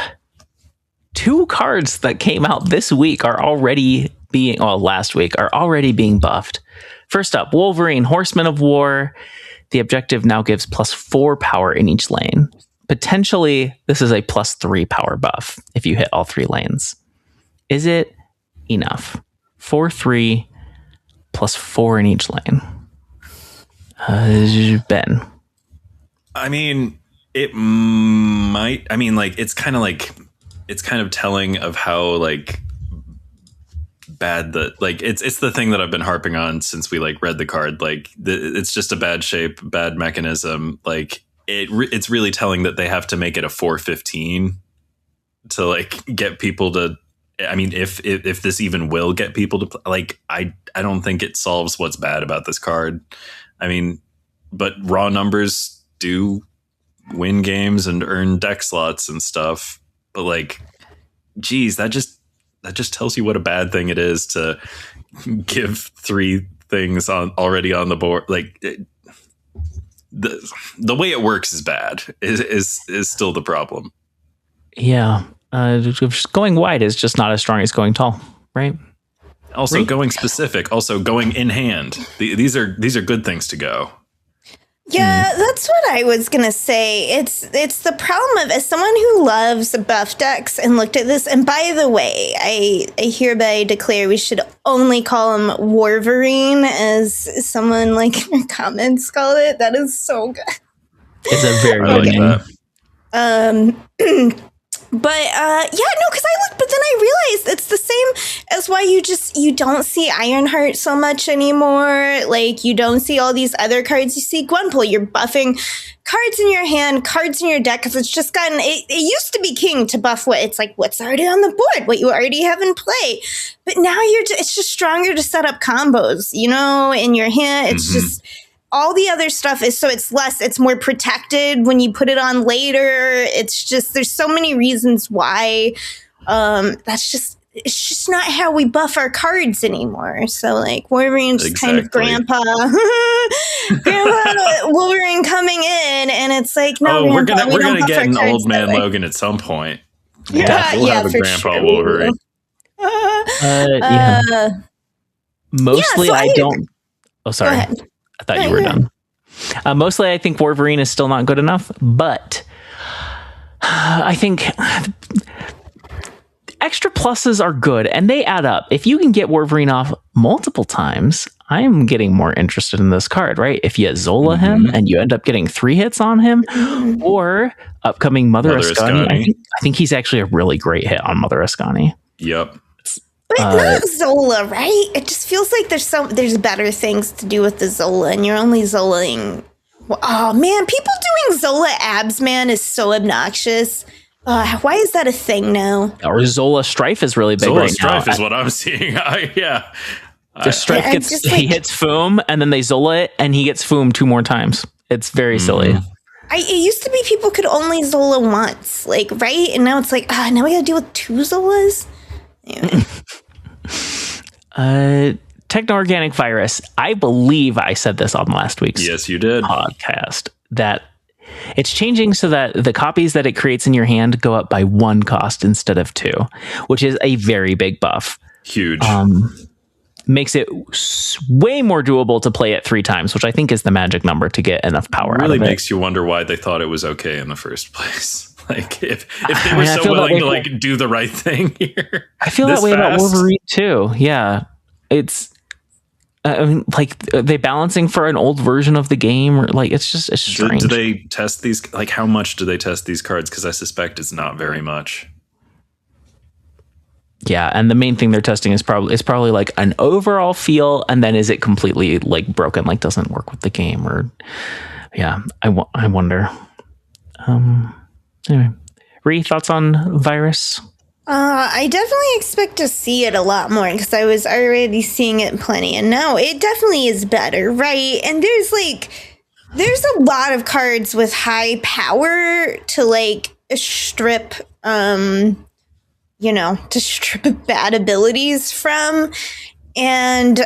2 cards that came out this week are already last week are already being buffed. First up, Wolverine, Horseman of War. The objective now gives +4 power in each lane. Potentially, this is a +3 power buff if you hit all 3 lanes. Is it enough? 4/3 +4 in each lane. Ben. I mean, it might. I mean, it's kind of telling of how bad it's the thing that I've been harping on since we read the card. It's just a bad shape, bad mechanism. It's really telling that they have to make it a 4/15 to get people to. I mean, if this even will get people to I don't think it solves what's bad about this card. I mean, but raw numbers do win games and earn deck slots and stuff. But geez, that just tells you what a bad thing it is to give 3 things already on the board. The way it works is bad. Is still the problem. Yeah, going wide is just not as strong as going tall, right? Also, going specific. Also, going in hand. These are good things to go. Yeah, that's what I was gonna say. It's the problem of, as someone who loves buff decks and looked at this, and by the way, I hereby declare we should only call him Wolverine, as someone in your comments called it. That is so good. It's a very good name. But because I looked, but then I realized it's the same as why you don't see Ironheart so much anymore. You don't see all these other cards. You see Gwenpool. You're buffing cards in your hand, cards in your deck, because it's just gotten. It used to be king to buff what's already on the board, what you already have in play. But now it's just stronger to set up combos. In your hand, it's just. All the other stuff it's more protected when you put it on later. It's just, there's so many reasons why. It's just not how we buff our cards anymore. So Wolverine's kind of grandpa Wolverine coming in, and it's no, we're gonna get an old man Logan at some point. We'll have a grandpa sure. Wolverine. Mostly, I don't. Oh, sorry. I thought you were done. Mostly, I think Wolverine is still not good enough, but I think extra pluses are good, and they add up. If you can get Wolverine off multiple times, I'm getting more interested in this card, right? If you Zola him and you end up getting 3 hits on him, or upcoming Mother Askani, I think he's actually a really great hit on Mother Askani. Yep. But not Zola, right? It just feels like there's better things to do with the Zola, and you're only Zolaing. Oh man, people doing Zola abs, man, is so obnoxious. Why is that a thing now? Or Zola Strife is really big right now. Zola Strife is what I'm seeing. The Strife he hits Foom, and then they Zola it, and he gets Foom 2 more times. It's very silly. It used to be people could only Zola once, right? And now it's now we gotta deal with 2 Zolas. Anyway. Techno-organic virus. I believe I said this on last week's Yes, you did. podcast, that it's changing so that the copies that it creates in your hand go up by 1 cost instead of 2, which is a very big buff. Huge. Makes it way more doable to play it 3 times, which I think is the magic number to get enough power out of it. Really makes you wonder why they thought it was okay in the first place. Like if they were so willing to like do the right thing here. I feel that way about Wolverine too. Yeah. It's I mean, like, are they balancing for an old version of the game, or like it's strange. Do they test these? Like, how much do they test these cards? Because I suspect it's not very much. Yeah, and the main thing they're testing is probably like an overall feel, and then is it completely like broken, like doesn't work with the game, or yeah, I wonder. Anyway, Ree, thoughts on virus? I definitely expect to see it a lot more because I was already seeing it plenty, and now it definitely is better, right? And there's a lot of cards with high power to like strip bad abilities from. And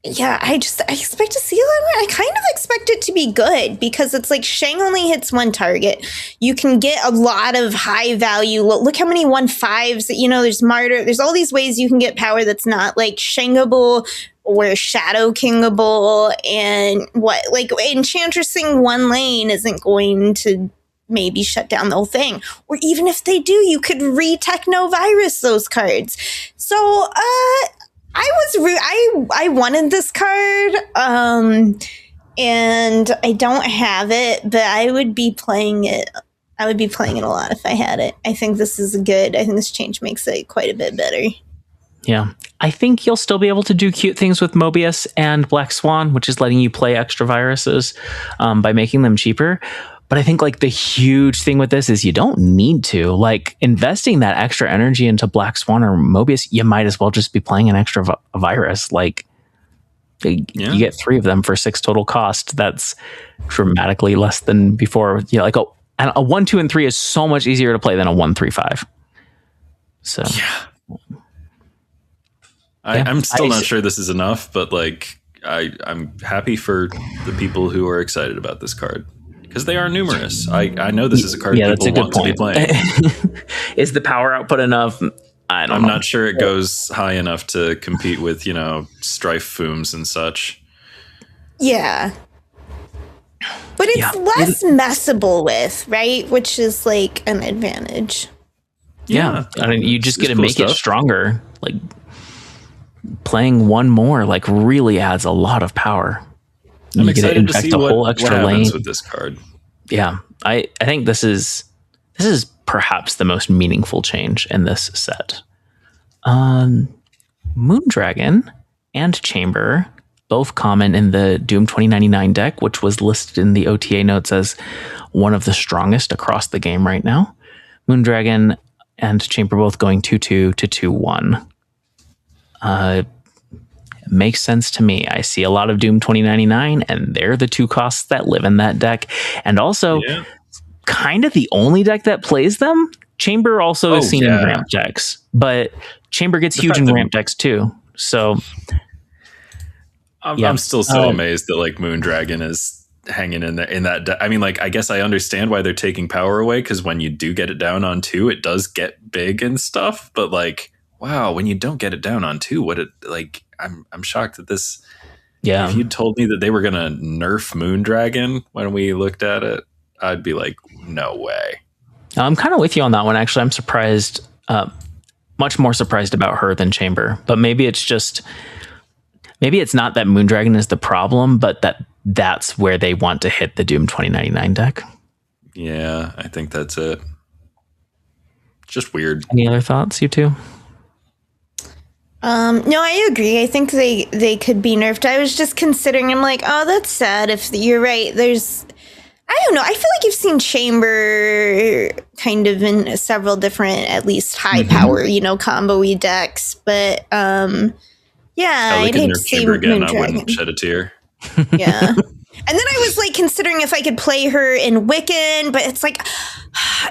yeah, I expect to see a lot more. I kind of expect it to be good because it's like Shang only hits 1 target. You can get a lot of high value. Look how many 1/5s, there's Martyr. There's all these ways you can get power that's not like Shangable or Shadow Kingable. And Enchantressing 1 lane isn't going to maybe shut down the whole thing. Or even if they do, you could re-techno virus those cards. So, I wanted this card, and I don't have it, but I would be playing it. I would be playing it a lot if I had it. I think this is good. I think this change makes it quite a bit better. Yeah. I think you'll still be able to do cute things with Mobius and Black Swan, which is letting you play extra viruses by making them cheaper. But I think like the huge thing with this is you don't need to, like, investing that extra energy into Black Swan or Mobius. You might as well just be playing an extra virus. Like you get 3 of them for 6 total cost. That's dramatically less than before. Like a 1, 2, and 3 is so much easier to play than a 1, 3, 5. So yeah. I'm still not sure this is enough, but like I'm happy for the people who are excited about this card. Because they are numerous. I know this is a card people want to be playing. Is the power output enough? I'm not sure it goes high enough to compete with, Strife Fooms and such. Yeah. But it's less messable with, right? Which is like an advantage. Yeah. I mean, you just get to make it stronger. Like playing 1 more like really adds a lot of power. I'm excited to see what happens with this card. Yeah, I think this is perhaps the most meaningful change in this set. Moondragon and Chamber, both common in the Doom 2099 deck, which was listed in the OTA notes as one of the strongest across the game right now. Moondragon and Chamber both going 2/2 to 2/1. Makes sense to me. I see a lot of Doom 2099, and they're the 2 costs that live in that deck. And also, kind of the only deck that plays them. Chamber also is seen in ramp decks, but Chamber gets huge in ramp decks too. So I'm still so amazed that like Moondragon is hanging in there in that deck. I mean, like, I guess I understand why they're taking power away, because when you do get it down on 2, it does get big and stuff. But like, wow, when you don't get it down on 2, I'm shocked that this. Yeah, if you told me that they were gonna nerf Moondragon when we looked at it, I'd be like, no way. I'm kind of with you on that one. Actually, I'm surprised, much more surprised about her than Chamber. But maybe it's not that Moondragon is the problem, but that's where they want to hit the Doom 2099 deck. Yeah, I think that's it. Just weird. Any other thoughts, you two? No, I agree. I think they could be nerfed. I was just considering, I'm like, oh, that's sad. If you're right, I don't know. I feel like you've seen Chamber kind of in several different, at least high power, combo-y decks. But, I'd hate to see Chamber again. Moondragon. I wouldn't shed a tear. Yeah. And then I was like considering if I could play her in Wiccan, but it's like,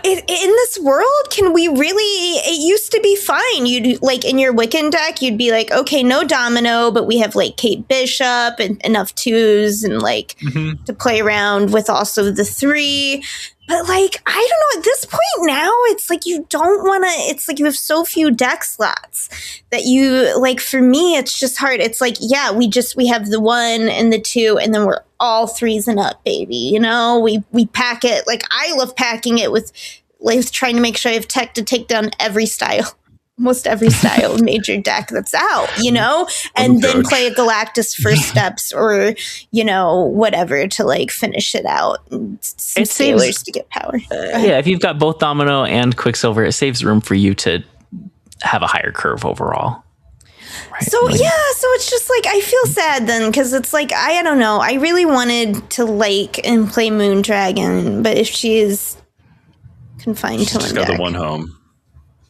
in this world, can we really? It used to be fine. You'd like in your Wiccan deck, you'd be like, okay, no domino, but we have like Kate Bishop and enough twos and like to play around with also the 3. But like, I don't know, at this point now, it's like you don't want to, it's like you have so few deck slots that you, like, for me, it's just hard. It's like, yeah, we have the 1 and the 2, and then we're all 3s and up, baby. You know, we pack it. Like, I love packing it with, like, trying to make sure I have tech to take down every style. Almost every style major deck that's out, you know, and then play a Galactus First Steps or, you know, whatever to like finish it out. And some sailors to get power. Yeah, if you've got both Domino and Quicksilver, it saves room for you to have a higher curve overall. Right? So, so it's just like, I feel sad then because it's like, I don't know. I really wanted to like and play Moondragon, but if she is confined to one deck. She's got the 1 home.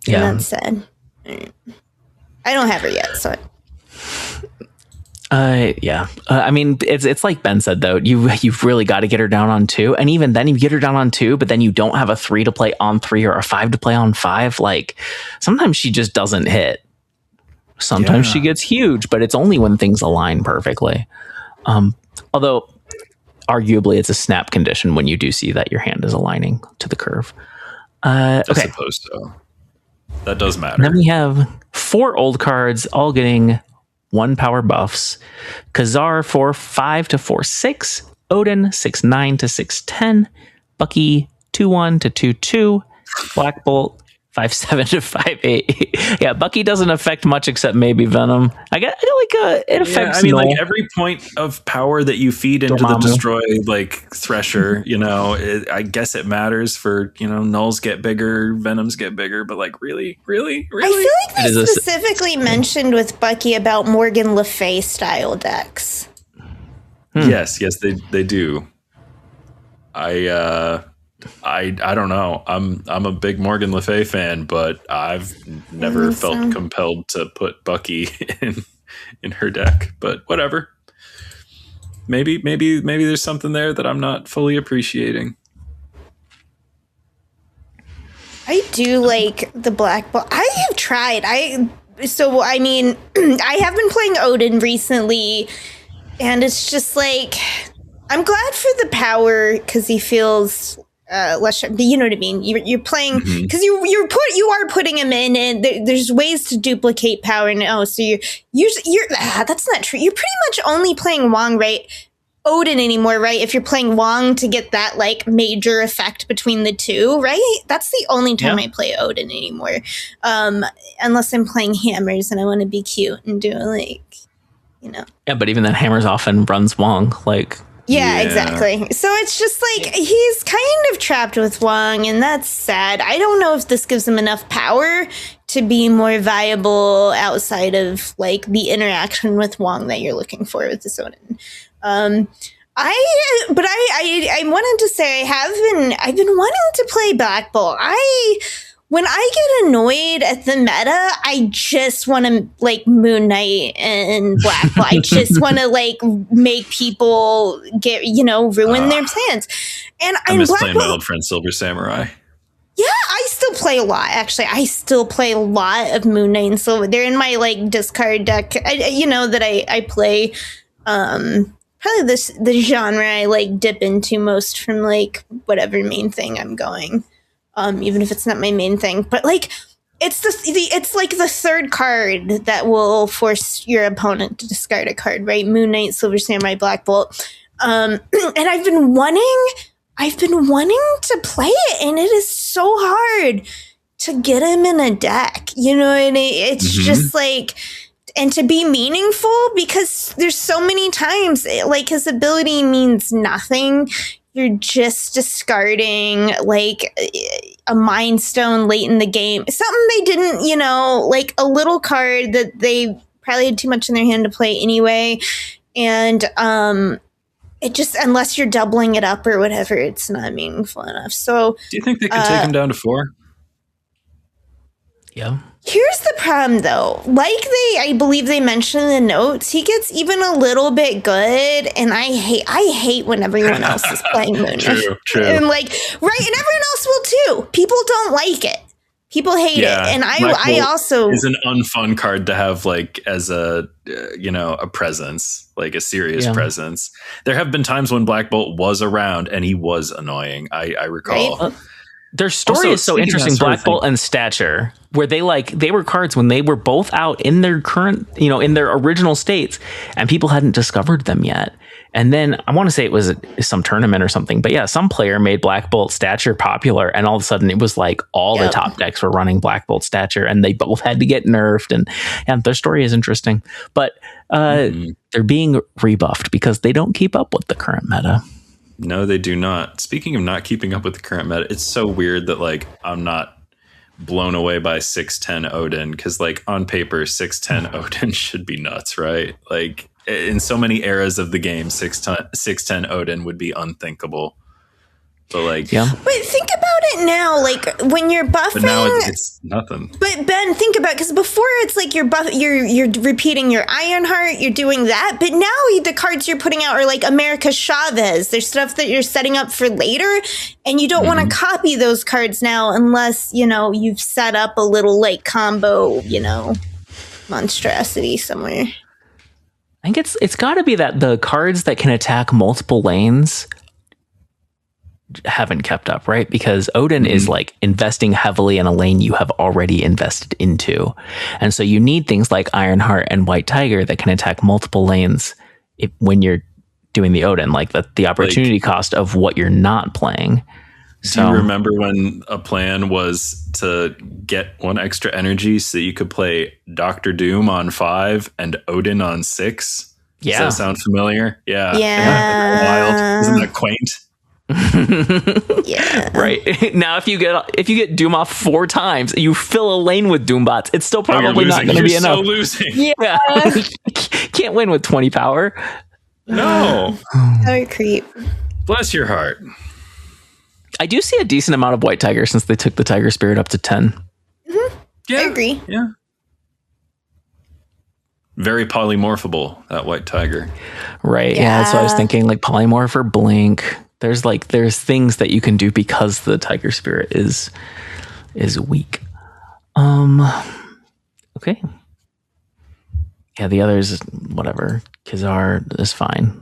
Yeah. That's sad. I don't have her yet, so. I mean, it's like Ben said though. You've really got to get her down on 2, and even then, you get her down on 2, but then you don't have a 3 to play on 3 or a 5 to play on 5. Like sometimes she just doesn't hit. Sometimes she gets huge, but it's only when things align perfectly. Although, arguably, it's a snap condition when you do see that your hand is aligning to the curve. I suppose so. That does matter. Then we have 4 old cards, all getting 1 power buffs. Khazar 4/5 to 4/6. Odin 6/9 to 6/10. Bucky 2/1 to 2/2. Black Bolt 5/7 to 5/8. Yeah, Bucky doesn't affect much except maybe Venom. I get like it affects. I mean, like every point of power that you feed into the destroy like Thresher, you know, I guess it matters for, you know, nulls get bigger, Venoms get bigger, but like really. I feel like they specifically mentioned with Bucky about Morgan Le Fay style decks. Yes, they do. I don't know. I'm a big Morgan Le Fay fan, but I've never felt compelled to put Bucky in her deck. But whatever. Maybe there's something there that I'm not fully appreciating. I do like the Black Bolt. I have tried. I mean, I have been playing Odin recently, and it's just like I'm glad for the power because he feels less, you know what I mean? You're playing because you are putting him in, and there's ways to duplicate power now. So you're that's not true. You're pretty much only playing Wong, right? Odin anymore, right? If you're playing Wong to get that like major effect between the two, right? That's the only time I play Odin anymore, unless I'm playing Hammers and I want to be cute and do like, you know. Yeah, but even then, Hammers often runs Wong, like. Yeah, exactly. So it's just like he's kind of trapped with Wong, and that's sad. I don't know if this gives him enough power to be more viable outside of like the interaction with Wong that you're looking for with this Odin. I wanted to say I've been wanting to play Black Bolt. When I get annoyed at the meta, I just want to like Moon Knight and Black Bolt. I just want to like make people get, ruin their plans. And I miss playing my old friend Silver Samurai. Yeah, I still play a lot. Actually, I still play a lot of Moon Knight and Silver. They're in my like discard deck. I play. Probably the genre I like dip into most from like whatever main thing I'm going. Even if it's not my main thing, but like it's like the third card that will force your opponent to discard a card, right? Moon Knight, Silver Samurai, Black Bolt, and I've been wanting to play it, and it is so hard to get him in a deck. You know, and it's just like. And to be meaningful, because there's so many times like his ability means nothing. You're just discarding like a Mind Stone late in the game. Something they didn't, like a little card that they probably had too much in their hand to play anyway. And it just, unless you're doubling it up or whatever, it's not meaningful enough. So do you think they could take him down to 4? Yeah. Here's the problem, though. I believe they mentioned in the notes, he gets even a little bit good, and I hate when everyone else is playing Moon. True. And right, and everyone else will too. People don't like it. People hate it, and I also is an unfun card to have as a a presence, like a serious presence. There have been times when Black Bolt was around and he was annoying. I recall. Right? Their story is so interesting, Black Bolt and Stature, where they were cards when they were both out in their current, in their original states, and people hadn't discovered them yet. And then I want to say it was some tournament or something, but yeah, some player made Black Bolt Stature popular, and all of a sudden it was like all the top decks were running Black Bolt Stature, and they both had to get nerfed. And their story is interesting, but they're being rebuffed because they don't keep up with the current meta. No, they do not. Speaking of not keeping up with the current meta, it's so weird that I'm not blown away by 6'10 Odin, because on paper 6'10 Odin should be nuts, right? In so many eras of the game, 6'10 Odin would be unthinkable. But But think about it now, when you're buffing. But now it's nothing. But Ben, think about it, because before it's you're repeating your Ironheart, you're doing that. But now the cards you're putting out are America Chavez. There's stuff that you're setting up for later, and you don't want to copy those cards now unless you've set up a little combo monstrosity somewhere. I think it's got to be that the cards that can attack multiple lanes haven't kept up, right? Because Odin is investing heavily in a lane you have already invested into. And so you need things like Ironheart and White Tiger that can attack multiple lanes when you're doing the Odin, the opportunity cost of what you're not playing. Do you remember when a plan was to get one extra energy so you could play Dr. Doom on 5 and Odin on 6? Yeah. Does that sound familiar? Yeah. Yeah. Wild. Isn't that quaint? Yeah. Right. Now if you get Doom off 4 times, you fill a lane with Doombots, it's still probably not going to be enough. You're losing. Yeah. Can't win with 20 power. No. Power creep. Bless your heart. I do see a decent amount of White Tiger since they took the Tiger Spirit up to 10. Mm-hmm. Yeah. I agree. Yeah. Very polymorphable, that White Tiger. Right. Yeah. That's what I was thinking. Polymorph or Blink. There's things that you can do because the Tiger Spirit is weak. Okay. Yeah, the others, whatever. Kizar is fine.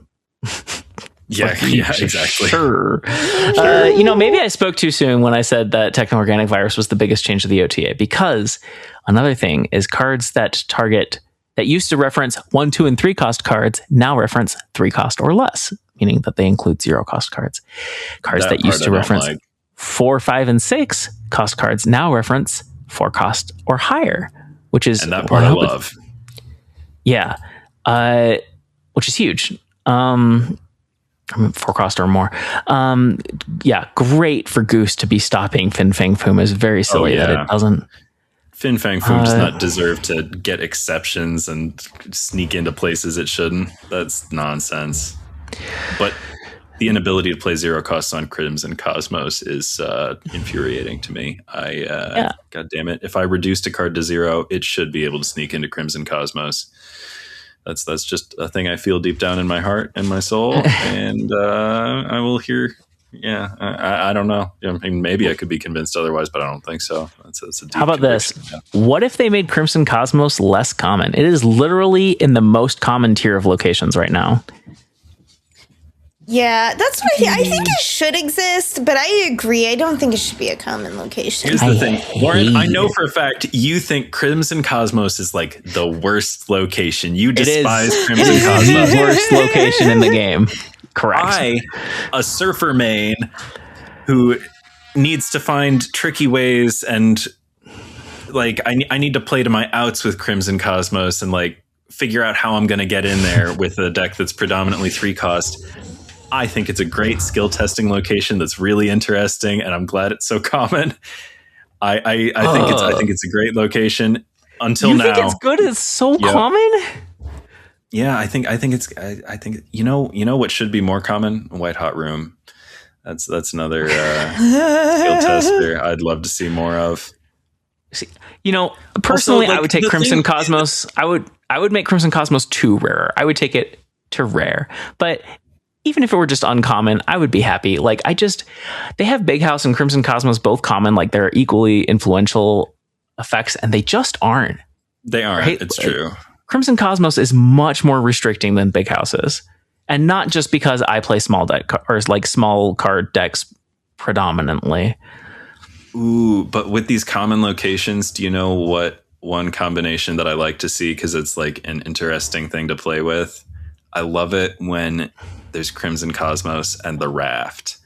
Yeah, exactly. Sure. Maybe I spoke too soon when I said that Techno-Organic Virus was the biggest change to the OTA, because another thing is cards that used to reference 1, 2, and 3 cost cards now reference 3 cost or less, meaning that they include 0 cost cards. Cards that used to reference 4, 5, and 6 cost cards now reference 4 cost or higher, which is... And that part I love. Yeah. Which is huge. 4 cost or more. Yeah, great for Goose to be stopping Fin Fang Foom. Is very silly that it doesn't. Fin Fang Foom does not deserve to get exceptions and sneak into places it shouldn't. That's nonsense. But the inability to play 0 costs on Crimson Cosmos is infuriating to me. God damn it. If I reduced a card to 0, it should be able to sneak into Crimson Cosmos. That's just a thing I feel deep down in my heart and my soul. And I will hear... Yeah, I don't know. Maybe I could be convinced otherwise, but I don't think so. That's a deep How about this? Yeah. What if they made Crimson Cosmos less common? It is literally in the most common tier of locations right now. Yeah, that's what I think. I think it should exist, but I agree. I don't think it should be a common location. Here's the thing, Lauren, I know for a fact you think Crimson Cosmos is the worst location. You despise Crimson Cosmos. The worst location in the game. Correct. A surfer main who needs to find tricky ways, and I need to play to my outs with Crimson Cosmos and figure out how I'm going to get in there with a deck that's predominantly 3 cost. I think it's a great skill testing location that's really interesting, and I'm glad it's so common. I think it's a great location until now. You think it's good? It's so common. Yeah, I think you know what should be more common? White Hot Room. That's another skill tester I'd love to see more of. See, personally, Also, like, I would take Crimson Cosmos. I would make Crimson Cosmos 2 rarer. I would take it to rare. But even if it were just uncommon, I would be happy. Like, they have Big House and Crimson Cosmos both common. Like, they're equally influential effects, and they just aren't. They aren't. Right? It's true. Crimson Cosmos is much more restricting than Big House is. And not just because I play small card decks predominantly. Ooh, but with these common locations, do you know what one combination that I like to see? Because it's like an interesting thing to play with. I love it when there's Crimson Cosmos and the Raft.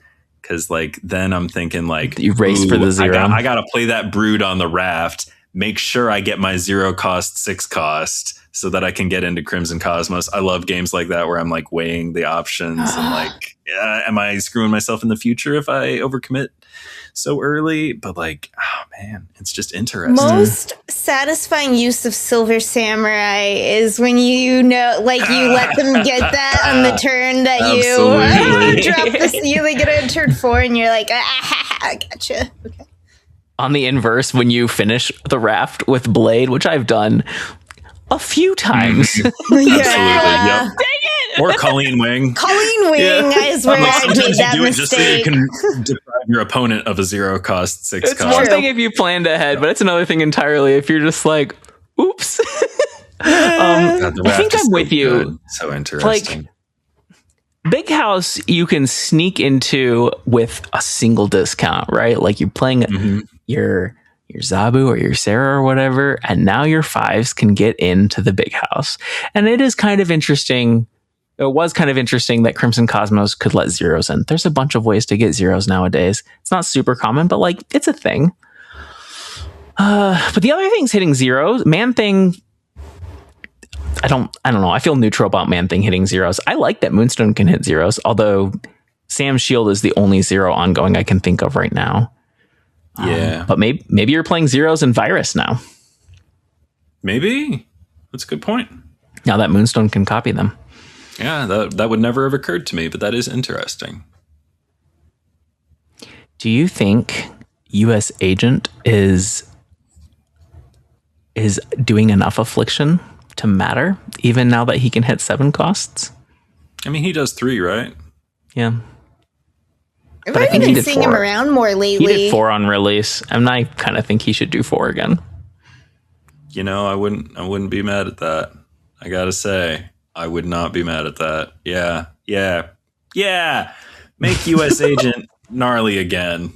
Because like then I'm thinking like you race for the 0. I gotta play that Brood on the Raft. Make sure I get my 0 cost 6 cost so that I can get into Crimson Cosmos. I love games like that where I'm like weighing the options and like, am I screwing myself in the future if I overcommit so early? But like, oh man, it's just interesting. Most satisfying use of Silver Samurai is when you let them get that on the turn that you drop this. They get a turn 4 and you're like, I gotcha. Okay. On the inverse, when you finish the Raft with Blade, which I've done a few times. Absolutely. Yep. Dang it! Or Colleen Wing. Colleen Wing is where I made that you do mistake. It just so you can deprive your opponent of a 0 cost 6 it's cost. One thing if you planned ahead, but it's another thing entirely if you're just like, oops. God, I think I'm with you. Good. So interesting. Like, Big House you can sneak into with a single discount, right? Like you're playing your Zabu or your Sarah or whatever, and now your 5s can get into the Big House. And it is kind of interesting. It was kind of interesting that Crimson Cosmos could let 0s in. There's a bunch of ways to get 0s nowadays. It's not super common, but like it's a thing. But the other thing's hitting 0s. Man-Thing, I don't know. I feel neutral about Man-Thing hitting 0s. I like that Moonstone can hit 0s, although Sam's Shield is the only 0 ongoing I can think of right now. Yeah. But maybe you're playing 0s in Virus now. Maybe. That's a good point. Now that Moonstone can copy them. Yeah, that would never have occurred to me, but that is interesting. Do you think U.S. Agent is doing enough affliction to matter, even now that he can hit 7 costs? I mean, he does 3, right? Yeah. I've already been seeing him around more lately. He did 4 on release, and I kind of think he should do 4 again. I wouldn't be mad at that. I gotta say, I would not be mad at that. Yeah. Make U.S. Agent gnarly again.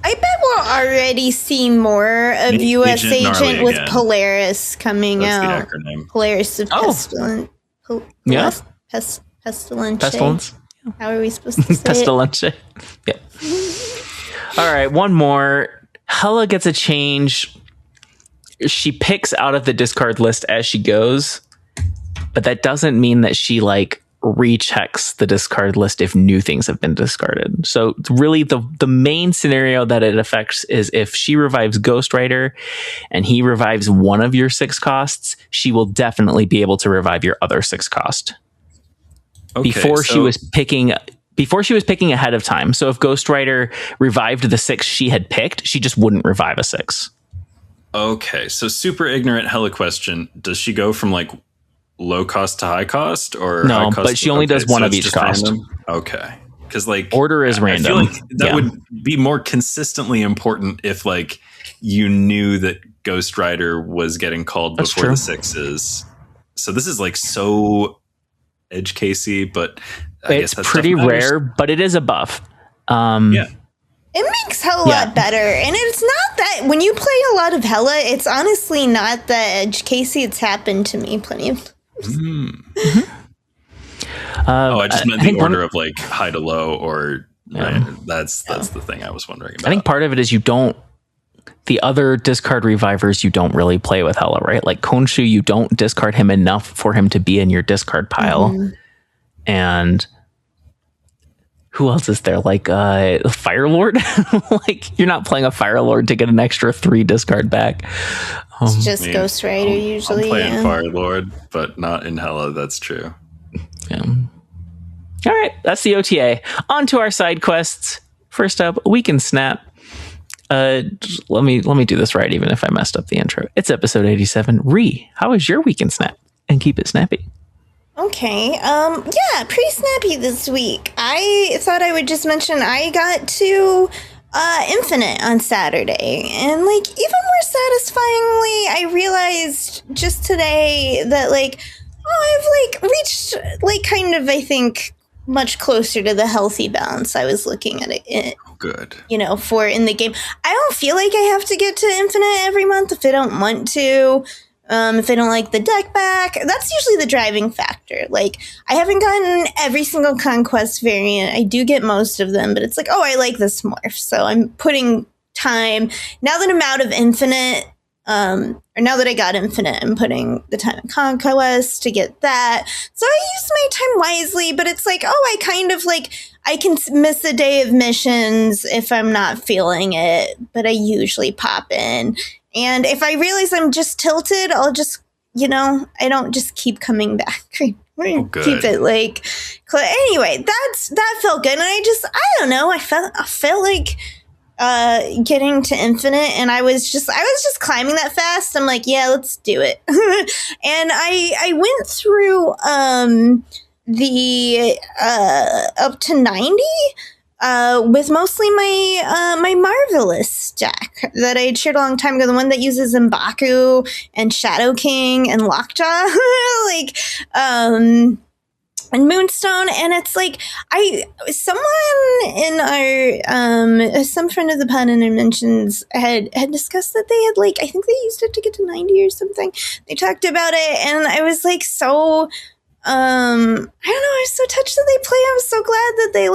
I bet we'll already see more of U.S. Agent with again. Polaris coming That's out. The acronym. Polaris of Pestilence. Pestilence. How are we supposed to say Pestilence. Yeah. All right, one more. Hela gets a change. She picks out of the discard list as she goes, but that doesn't mean that she rechecks the discard list if new things have been discarded. So really the main scenario that it affects is if she revives Ghost Rider and he revives one of your 6 costs, she will definitely be able to revive your other 6 cost. Okay, before she was picking ahead of time. So if Ghost Rider revived the 6 she had picked, she just wouldn't revive a 6. Okay, so super ignorant Hela question. Does she go from low cost to high cost, or no? High cost but she only does one of each cost. Random? Okay, because order is random. I feel that would be more consistently important if you knew that Ghost Rider was getting called before the 6s. So this is so edge casey, but I guess that's pretty rare, but it is a buff. It makes Hela a lot better, and it's not that when you play a lot of Hela, it's honestly not that edge casey. It's happened to me plenty of times. I just meant the order of high to low, or right, that's the thing I was wondering about. I think part of it is the other discard revivers you don't really play with Hela, right? Like Khonshu, you don't discard him enough for him to be in your discard pile. And who else is there? Firelord? You're not playing a Firelord to get an extra 3 discard back. It's just Ghost Rider usually. I'm playing Firelord, but not in Hela, that's true. Yeah. All right, that's the OTA. On to our side quests. First up, Weekend Snap. let me do this right, even if I messed up the intro. It's episode 87. Ree, how was your week in Snap? And keep it snappy. Okay. Yeah, pretty snappy this week. I thought I would just mention I got to Infinite on Saturday, and like even more satisfyingly, I realized just today that like, I've like reached like kind of, I think, much closer to the healthy balance I was looking at it. Good. You know, for in the game. I don't feel like I have to get to Infinite every month if I don't want to. If I don't like the deck back, that's usually the driving factor. Like, I haven't gotten every single Conquest variant. I do get most of them, but it's like, I like this morph. So I'm putting time. Now that I'm out of Infinite, or now that I got Infinite, I'm putting the time in Conquest to get that. So I use my time wisely, but it's like, I kind of like, I can miss a day of missions if I'm not feeling it, but I usually pop in. And if I realize I'm just tilted, I'll just, I don't just keep coming back. Keep it like, anyway, that felt good. And I don't know, I felt like getting to Infinite, and I was just climbing that fast. I'm like, yeah, let's do it. And I went through the up to 90 with mostly my Marvelous deck that I had shared a long time ago, the one that uses M'Baku and Shadow King and Lockjaw, and Moonstone. And it's like, someone in our some friend of the pod in our mentions had discussed that they had, like, I think they used it to get to 90 or something. They talked about it, and I was like, so I don't know, I was so touched that they play. I was so glad that they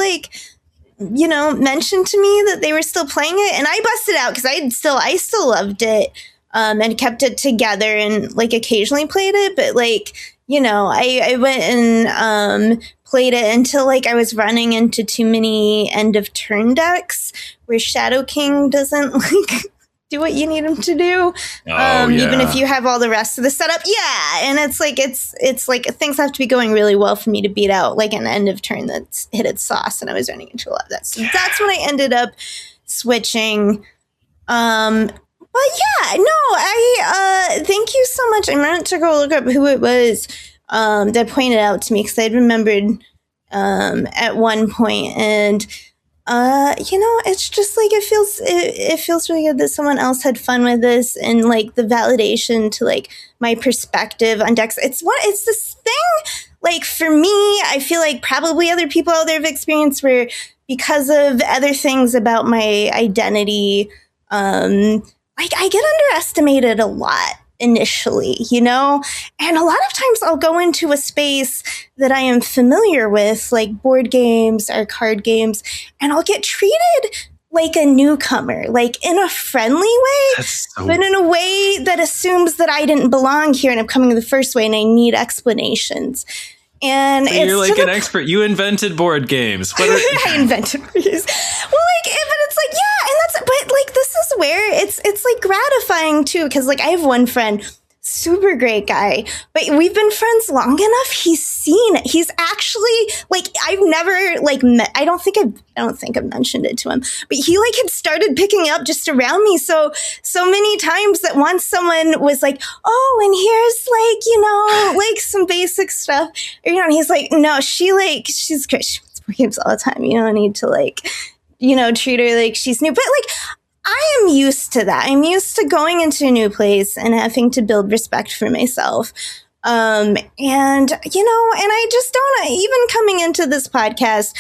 mentioned to me that they were still playing it, and I busted out because I still loved it, and kept it together and like occasionally played it, but like, I went and played it until like I was running into too many end of turn decks where Shadow King doesn't like do what you need him to do. Even if you have all the rest of the setup. Yeah. And it's like things have to be going really well for me to beat out like an end of turn that's hit its sauce. And I was running into a lot of that. So that's when I ended up switching. But yeah, no, I thank you so much. I meant to go look up who it was that pointed out to me, because I had remembered at one point, and it's just like it feels really good that someone else had fun with this, and like the validation to like my perspective on decks. It's this thing, like, for me, I feel like probably other people out there have experienced where, because of other things about my identity, like I get underestimated a lot initially, and a lot of times I'll go into a space that I am familiar with, like board games or card games, and I'll get treated like a newcomer, like in a friendly way, but in a way that assumes that I didn't belong here and I'm coming the first way and I need explanations. And so you're like an expert. You invented board games. I invented board games. Well, like, but it's like, yeah, but like, this is where it's like gratifying too, because like I have one friend, super great guy, but we've been friends long enough. He's seen it. He's actually like, I've never like met. I don't think I've mentioned it to him, but he like had started picking up just around me so many times that once someone was like, oh, and here's like, like some basic stuff, and he's like, no, she's great. She plays board games all the time. You don't need to like, treat her like she's new, but like, I am used to that. I'm used to going into a new place and having to build respect for myself. And I just don't, even coming into this podcast,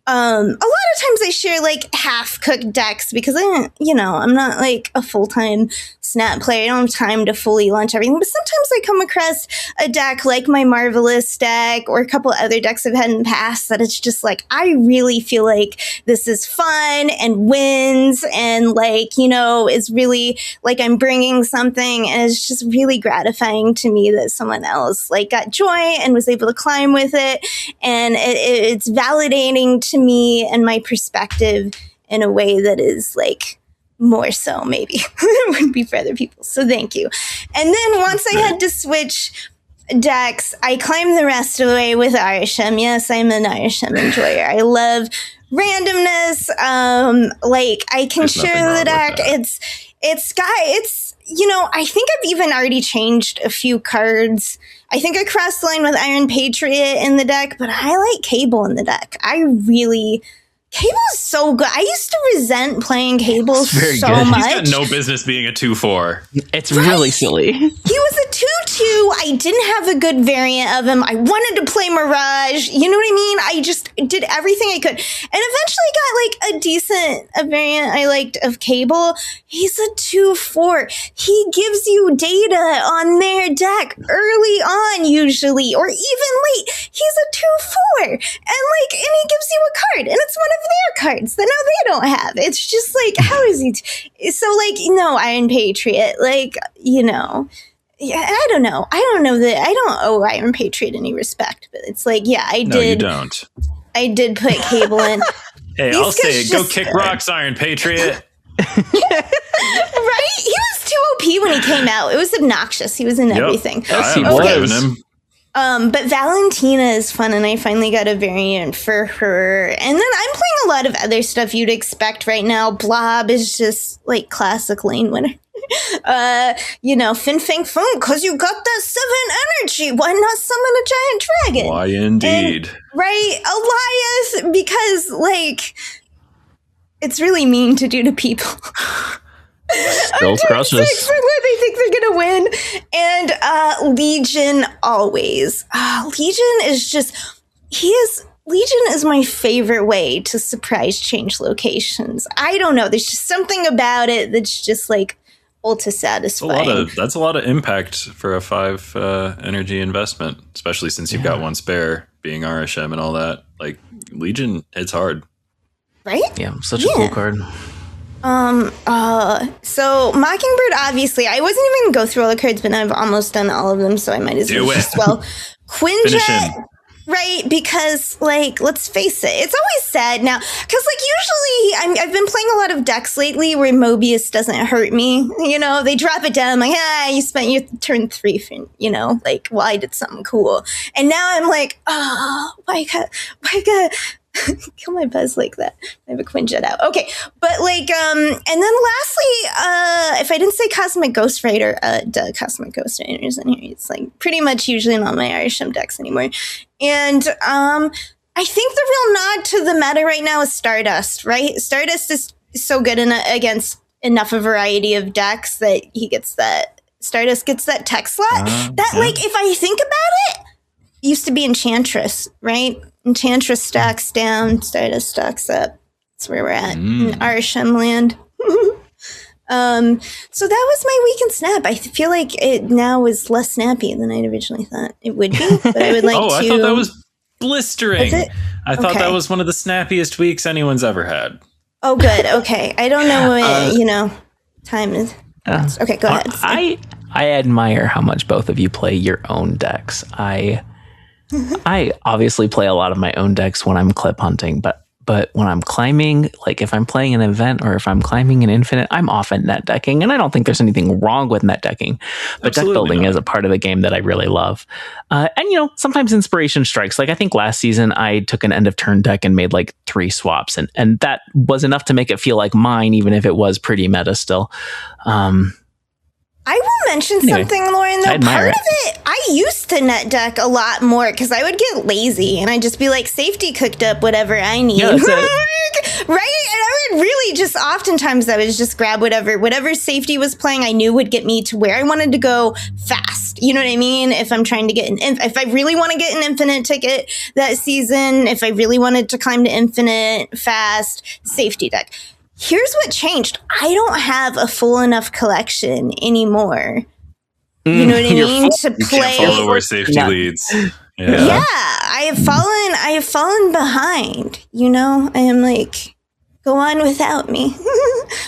a lot of times I share like half-cooked decks because I'm not like a full-time Snap player. I don't have time to fully launch everything, but sometimes I come across a deck like my Marvelous deck or a couple other decks I've had in the past that it's just like, I really feel like this is fun and wins and like, is really like I'm bringing something, and it's just really gratifying to me that someone else like got joy and was able to climb with it, and it's validating to me and my perspective in a way that is like more so maybe it would be for other people. So thank you. And then once I had to switch decks, I climbed the rest of the way with Arsham. Yes, I'm an Arsham enjoyer. I love randomness. Like I can There's nothing share wrong the with deck. that. It's you know, I think I've even already changed a few cards. I think I crossed the line with Iron Patriot in the deck, but I like Cable in the deck. Cable is so good. I used to resent playing Cable It's very so good. much. He's got no business being a 2/4. It's really silly. He was a 2/2. I didn't have a good variant of him. I wanted to play Mirage. You know what I mean? I just did everything I could. And eventually got like a decent variant I liked of Cable. He's a 2/4. He gives you data on their deck early on, usually, or even late. He's a 2/4. And he gives you a card. And it's one of their cards that now they don't have. It's just like, how is he? So like, no, Iron Patriot, like, you know, yeah, I don't know that I don't owe Iron Patriot any respect, but it's like, yeah, I did. No, you don't. I did put Cable in. Hey, These I'll say it. Go guys kick just- rocks, Iron Patriot. Right? He was too OP when he came out. It was obnoxious. He was in everything. Yes, he I'm was. forgiving him. But Valentina is fun, and I finally got a variant for her. And then I'm playing a lot of other stuff you'd expect right now. Blob is just like classic lane winner. You know, Fin Fang Foom, because you got that 7 energy. Why not summon a giant dragon? Why indeed? Right? Elias, because like it's really mean to do to people. Still crushes. Where they think they're gonna win. And Legion always. Legion is just Legion is my favorite way to surprise change locations. I don't know. There's just something about it that's just like ultra satisfying. That's a lot of impact for a 5 energy investment, especially since you've got one spare, being RSM and all that. Like Legion hits hard. Right? Yeah, such a cool card. So Mockingbird, obviously, I wasn't even gonna go through all the cards, but I've almost done all of them, so I might as well just Finish Quinjet, him. right? Because like, let's face it, it's always sad now. Because like usually, I've been playing a lot of decks lately where Mobius doesn't hurt me. You know, they drop it down like, you spent your turn 3 for, you know, like, well, I did something cool, and now I'm like, why got kill my buzz like that. I have a Quinjet out. Okay. But like, and then lastly, if I didn't say Cosmic Ghost Rider, Cosmic Ghost Rider is in here. It's like pretty much usually not my RSM decks anymore. And I think the real nod to the meta right now is Stardust, right? Stardust is so good against enough a variety of decks that Stardust gets that tech slot. Like, if I think about it, used to be Enchantress, right? Enchantress stacks down, Stardust stacks up. That's where we're at in RSM land. So that was my week in Snap. I feel like it now is less snappy than I originally thought it would be, but I would like to. I thought that was blistering. I thought Okay. that was one of the snappiest weeks anyone's ever had. Oh, good. Okay. I don't know what, you know, time is. Okay, go ahead. I admire how much both of you play your own decks. I obviously play a lot of my own decks when I'm clip hunting, but when I'm climbing, like if I'm playing an event or if I'm climbing an infinite, I'm often net decking, and I don't think there's anything wrong with net decking, but deck building is a part of the game that I really love. And you know, sometimes inspiration strikes. Like I think last season I took an end of turn deck and made like 3 swaps, and that was enough to make it feel like mine, even if it was pretty meta still. I will mention something, Lauren, though. Part of it, I used to net deck a lot more because I would get lazy and I'd just be like, safety cooked up whatever I need. Yeah, right? And I would really just, oftentimes I would just grab whatever safety was playing I knew would get me to where I wanted to go fast. You know what I mean? If I'm trying to get if I really want to get an infinite ticket that season, if I really wanted to climb to infinite fast, safety deck. Here's what changed. I don't have a full enough collection anymore. You know what I mean? To play. You can't follow where safety leads. Yeah, I have fallen behind. You know, I am like, go on without me.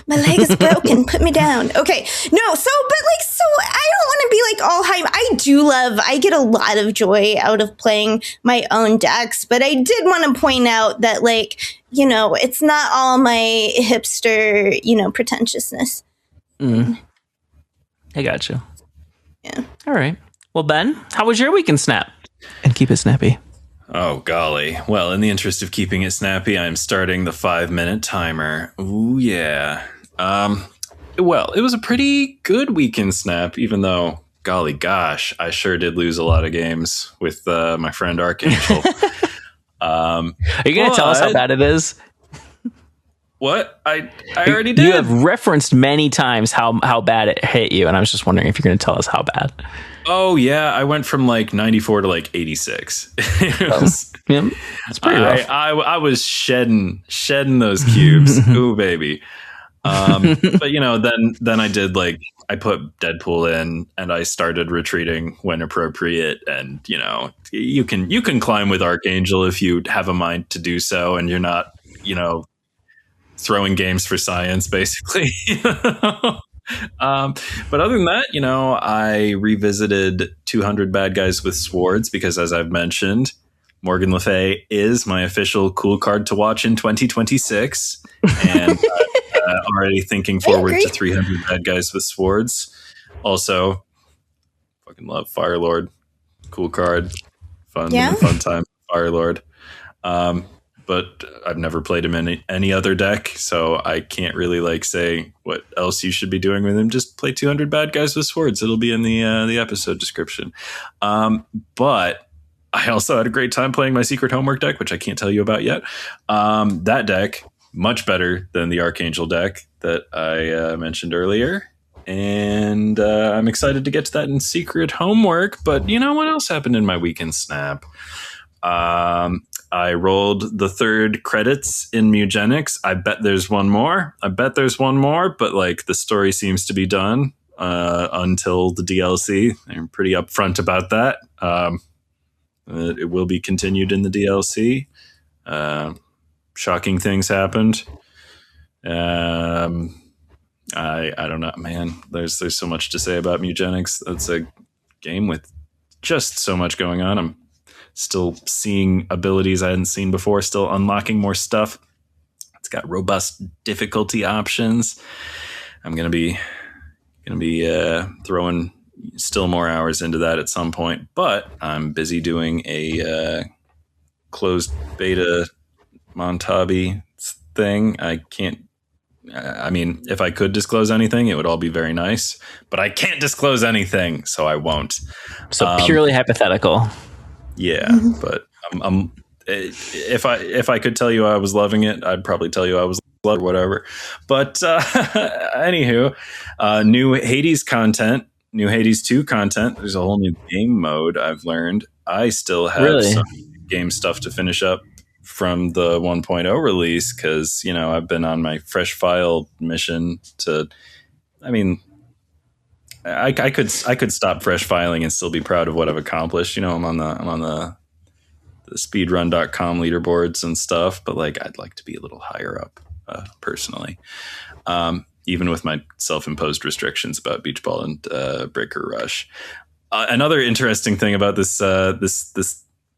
My leg is broken. Put me down. Okay, no. So I don't want to be like all hype. I get a lot of joy out of playing my own decks, but I did want to point out that, like, you know, it's not all my hipster, you know, pretentiousness. I got you. Yeah. All right. Well, Ben, how was your week in Snap? And keep it snappy. Oh, golly. Well, in the interest of keeping it snappy, I'm starting the 5-minute timer. Ooh, yeah. Well, it was a pretty good week in Snap, even though, golly gosh, I sure did lose a lot of games with my friend Archangel. Are you going to tell us how bad it is? What? I already did. You have referenced many times how bad it hit you, and I was just wondering if you're going to tell us how bad. Oh, yeah. I went from like 94 to like 86. That's pretty rough. I was shedding those cubes. Ooh, baby. But, then I did I put Deadpool in and I started retreating when appropriate. And, you can climb with Archangel if you have a mind to do so and you're not, throwing games for science, basically. But other than that, I revisited 200 Bad Guys with Swords because, as I've mentioned, Morgan Le Fay is my official cool card to watch in 2026. And I'm already thinking forward to 300 Bad Guys with Swords. Also, fucking love Firelord. Cool card. Fun time. Firelord. But I've never played him in any other deck, so I can't really say what else you should be doing with him. Just play 200 Bad Guys with Swords. It'll be in the episode description. But I also had a great time playing my secret homework deck, which I can't tell you about yet. That deck, much better than the Archangel deck that I mentioned earlier. And I'm excited to get to that in secret homework. But you know what else happened in my weekend Snap? I rolled the 3rd credits in Mugenics. I bet there's one more. But the story seems to be done until the DLC. I'm pretty upfront about that. It will be continued in the DLC. Shocking things happened. I don't know, man. There's so much to say about Mugenics. That's a game with just so much going on. I'm still seeing abilities I hadn't seen before, still unlocking more stuff. It's got robust difficulty options. I'm going to be throwing still more hours into that at some point, but I'm busy doing a closed beta Montabi thing. If I could disclose anything, it would all be very nice, but I can't disclose anything, so I won't. So purely hypothetical. Yeah, but if I could tell you I was loving it, I'd probably tell you I was loving it or whatever. But anywho, new Hades content, new Hades 2 content. There's a whole new game mode I've learned. I still have some game stuff to finish up from the 1.0 release because, I've been on my fresh file mission to, I could stop fresh filing and still be proud of what I've accomplished. I'm on the speedrun.com leaderboards and stuff, but I'd like to be a little higher up personally. Even with my self-imposed restrictions about Beach Ball and Breaker Rush. Another interesting thing about this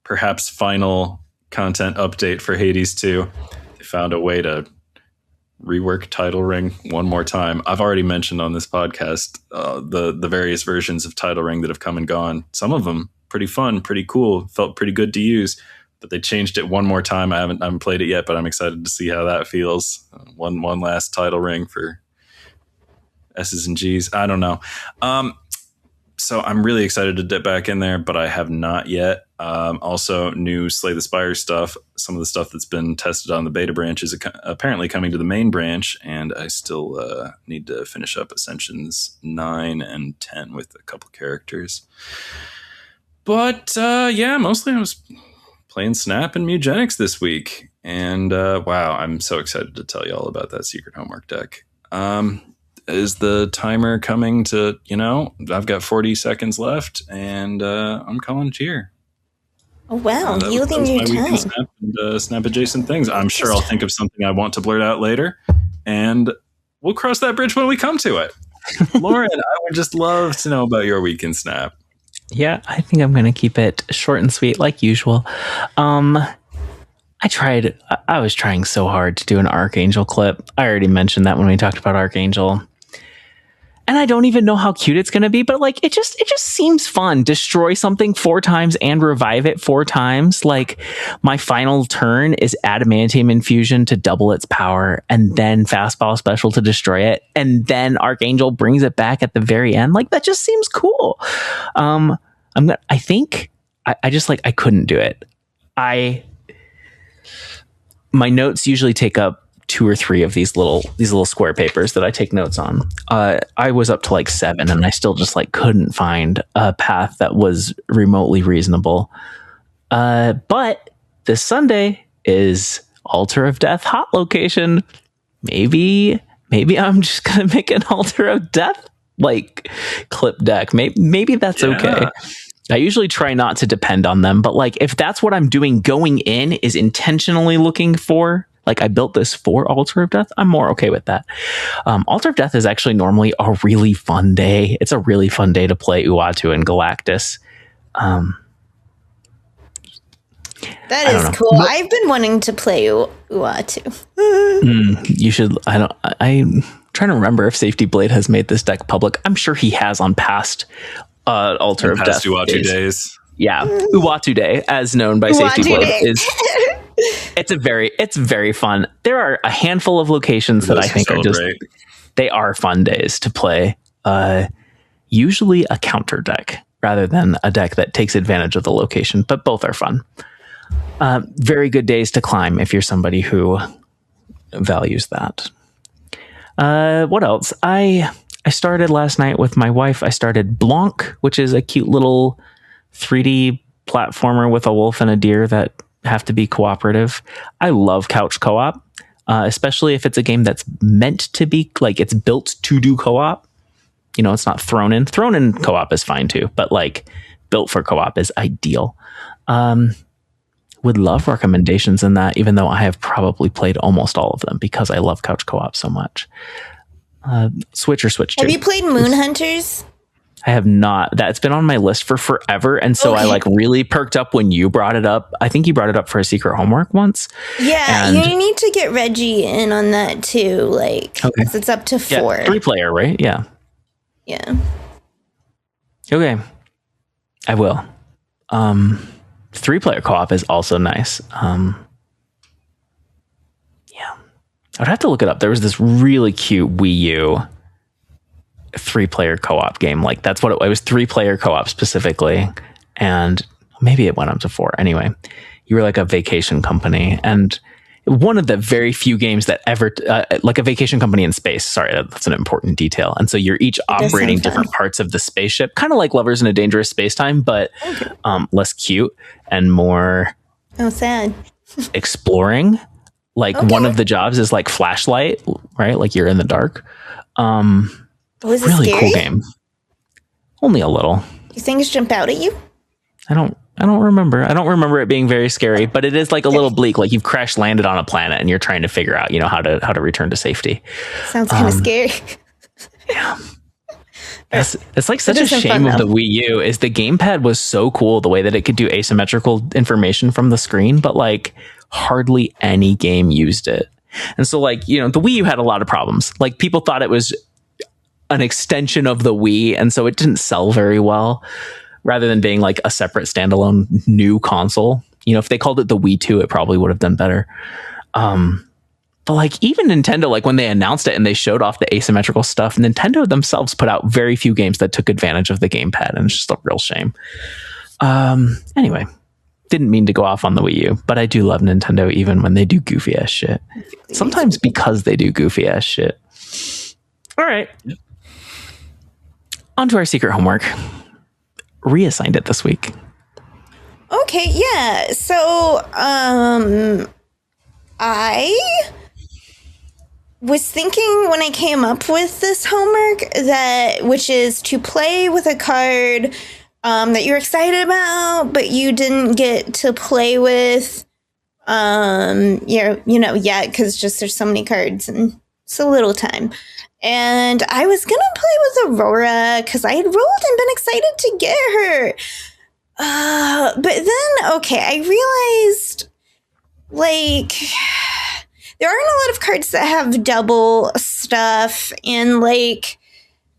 perhaps final content update for Hades 2, they found a way to rework Title Ring one more time. I've already mentioned on this podcast the various versions of Title Ring that have come and gone. Some of them pretty fun, pretty cool, felt pretty good to use, but they changed it one more time. I haven't played it yet, but I'm excited to see how that feels. One last Title Ring for S's and G's. I don't know. So I'm really excited to dip back in there, but I have not yet. Also, new Slay the Spire stuff. Some of the stuff that's been tested on the beta branch is apparently coming to the main branch, and I still need to finish up Ascensions 9 and 10 with a couple characters. But mostly I was playing Snap and Mugenics this week, and wow, I'm so excited to tell you all about that secret homework deck. Is the timer coming to, I've got 40 seconds left, and I'm calling it here. Oh, wow. Yielding your time. Snap and Snap adjacent things. I'm sure I'll think of something I want to blurt out later, and we'll cross that bridge when we come to it. Lauren, I would just love to know about your week in Snap. Yeah, I think I'm going to keep it short and sweet like usual. I was trying so hard to do an Archangel clip. I already mentioned that when we talked about Archangel. And I don't even know how cute it's going to be, but like, it just seems fun. Destroy something 4 times and revive it 4 times. Like, my final turn is adamantium infusion to double its power, and then fastball special to destroy it. And then Archangel brings it back at the very end. Like, that just seems cool. I couldn't do it. My notes usually take up 2 or 3 of these little square papers that I take notes on. I was up to like 7, and I still just like couldn't find a path that was remotely reasonable. But this Sunday is Altar of Death hot location. Maybe I'm just gonna make an Altar of Death like clip deck. Maybe that's okay. I usually try not to depend on them, but like, if that's what I'm doing going in is intentionally looking for, like, I built this for Altar of Death, I'm more okay with that. Altar of Death is actually normally a really fun day. It's a really fun day to play Uatu and Galactus. That is cool. But I've been wanting to play Uatu. You should. I'm trying to remember if Safety Blade has made this deck public. I'm sure he has on past Altar of Death Uatu days. Yeah, Uatu Day, as known by Safety Blade, is it's very fun. There are a handful of locations that I think are just they are fun days to play. Usually a counter deck rather than a deck that takes advantage of the location, but both are fun. Very good days to climb if you're somebody who values that. What else? I started last night with my wife. I started Blanc, which is a cute little 3D platformer with a wolf and a deer that have to be cooperative. I love couch co-op, especially if it's a game that's meant to be, like, it's built to do co-op. You know, it's not thrown in. Thrown in co-op is fine too, but like built for co-op is ideal. Would love recommendations in that, even though I have probably played almost all of them because I love couch co-op so much. Switch 2. Have you played Moon Hunters? I have not. That's been on my list for forever, and so I like really perked up when you brought it up. I think you brought it up for a secret homework once. Yeah, you need to get Reggi in on that too. Like, 'cause it's up to 4. 3-player, right? Yeah. Yeah. Okay, I will. 3-player co-op is also nice. I'd have to look it up. There was this really cute Wii U 3-player co-op game. Like, that's what it was. 3-player co-op specifically. And maybe it went up to 4. Anyway, you were like a vacation company, and one of the very few games that ever, like a vacation company in space. Sorry, that's an important detail. And so you're each operating different parts of the spaceship, kind of like Lovers in a Dangerous Space-Time, but less cute and more sad exploring. Like, one of the jobs is like flashlight, right? Like, you're in the dark. Was it really scary? Cool game. Only a little. Do things jump out at you? I don't remember. I don't remember it being very scary, but it is like a little bleak. Like, you've crash landed on a planet and you're trying to figure out, how to return to safety. Sounds kind of scary. Yeah. It's like such a shame of the Wii U is the gamepad was so cool the way that it could do asymmetrical information from the screen, but like hardly any game used it. And so, like, the Wii U had a lot of problems. Like, people thought it was an extension of the Wii, and so it didn't sell very well, rather than being like a separate standalone new console. If they called it the Wii 2, it probably would have done better. But like, even Nintendo, like when they announced it and they showed off the asymmetrical stuff, Nintendo themselves put out very few games that took advantage of the gamepad, and it's just a real shame. Anyway, didn't mean to go off on the Wii U, but I do love Nintendo even when they do goofy ass shit. Sometimes because they do goofy ass shit. All right. On to our secret homework. Reassigned it this week. Okay, yeah. So, I was thinking when I came up with this homework which is to play with a card that you're excited about, but you didn't get to play with, yet, because just there's so many cards and so little time. And I was gonna play with Aurora because I had rolled and been excited to get her. But then, I realized, like, there aren't a lot of cards that have double stuff, and like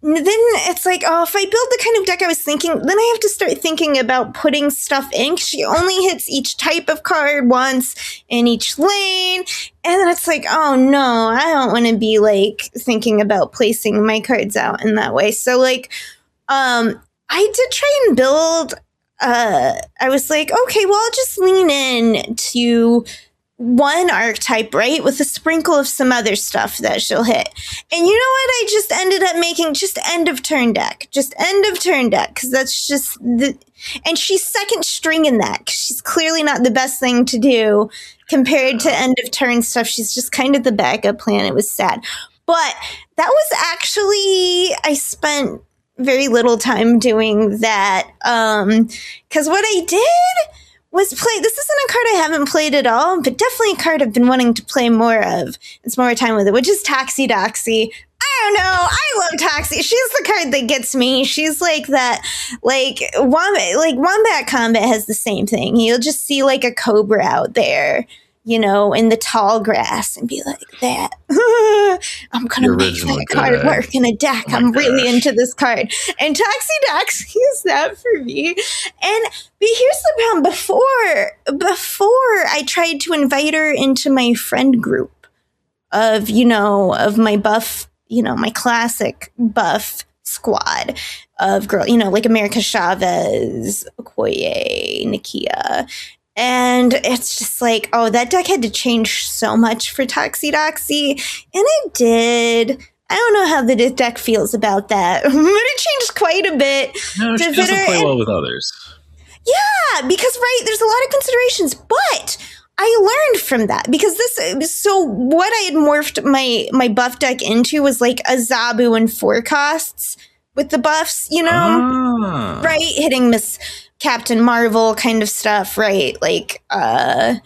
it's like, oh, if I build the kind of deck I was thinking, then I have to start thinking about putting stuff in. She only hits each type of card once in each lane. And then it's like, oh no, I don't want to be like thinking about placing my cards out in that way. So like, I did try and build, I was like, okay, well, I'll just lean in to one archetype, right, with a sprinkle of some other stuff that she'll hit. And you know what? I just ended up making just end of turn deck, because that's just and she's second string in that. 'Cause she's clearly not the best thing to do compared to end of turn stuff. She's just kind of the backup plan. It was sad, but that was actually, I spent very little time doing that, because what I did was play. This isn't a card I haven't played at all, but definitely a card I've been wanting to play more of. It's more time with it, which is Toxie. I don't know. I love Toxie. She's the card that gets me. She's like that, like Wombat Combat has the same thing. You'll just see like a cobra out there, you know, in the tall grass and be like, that. I'm going to make that card work in a deck. I'm really into this card. And Toxie is that for me. And but here's the problem. Before I tried to invite her into my friend group of, you know, of my buff, you know, my classic buff squad of girl, you know, like America Chavez, Okoye, Nakia. And it's just like, oh, that deck had to change so much for Toxie. And it did. I don't know how the deck feels about that. But it changed quite a bit. No, she doesn't play well with others. Yeah, because, right, there's a lot of considerations. But I learned from that because so what I had morphed my buff deck into was like a Zabu and 4 costs with the buffs, you know? Right? Hitting Miss Captain Marvel kind of stuff, right? Like, that,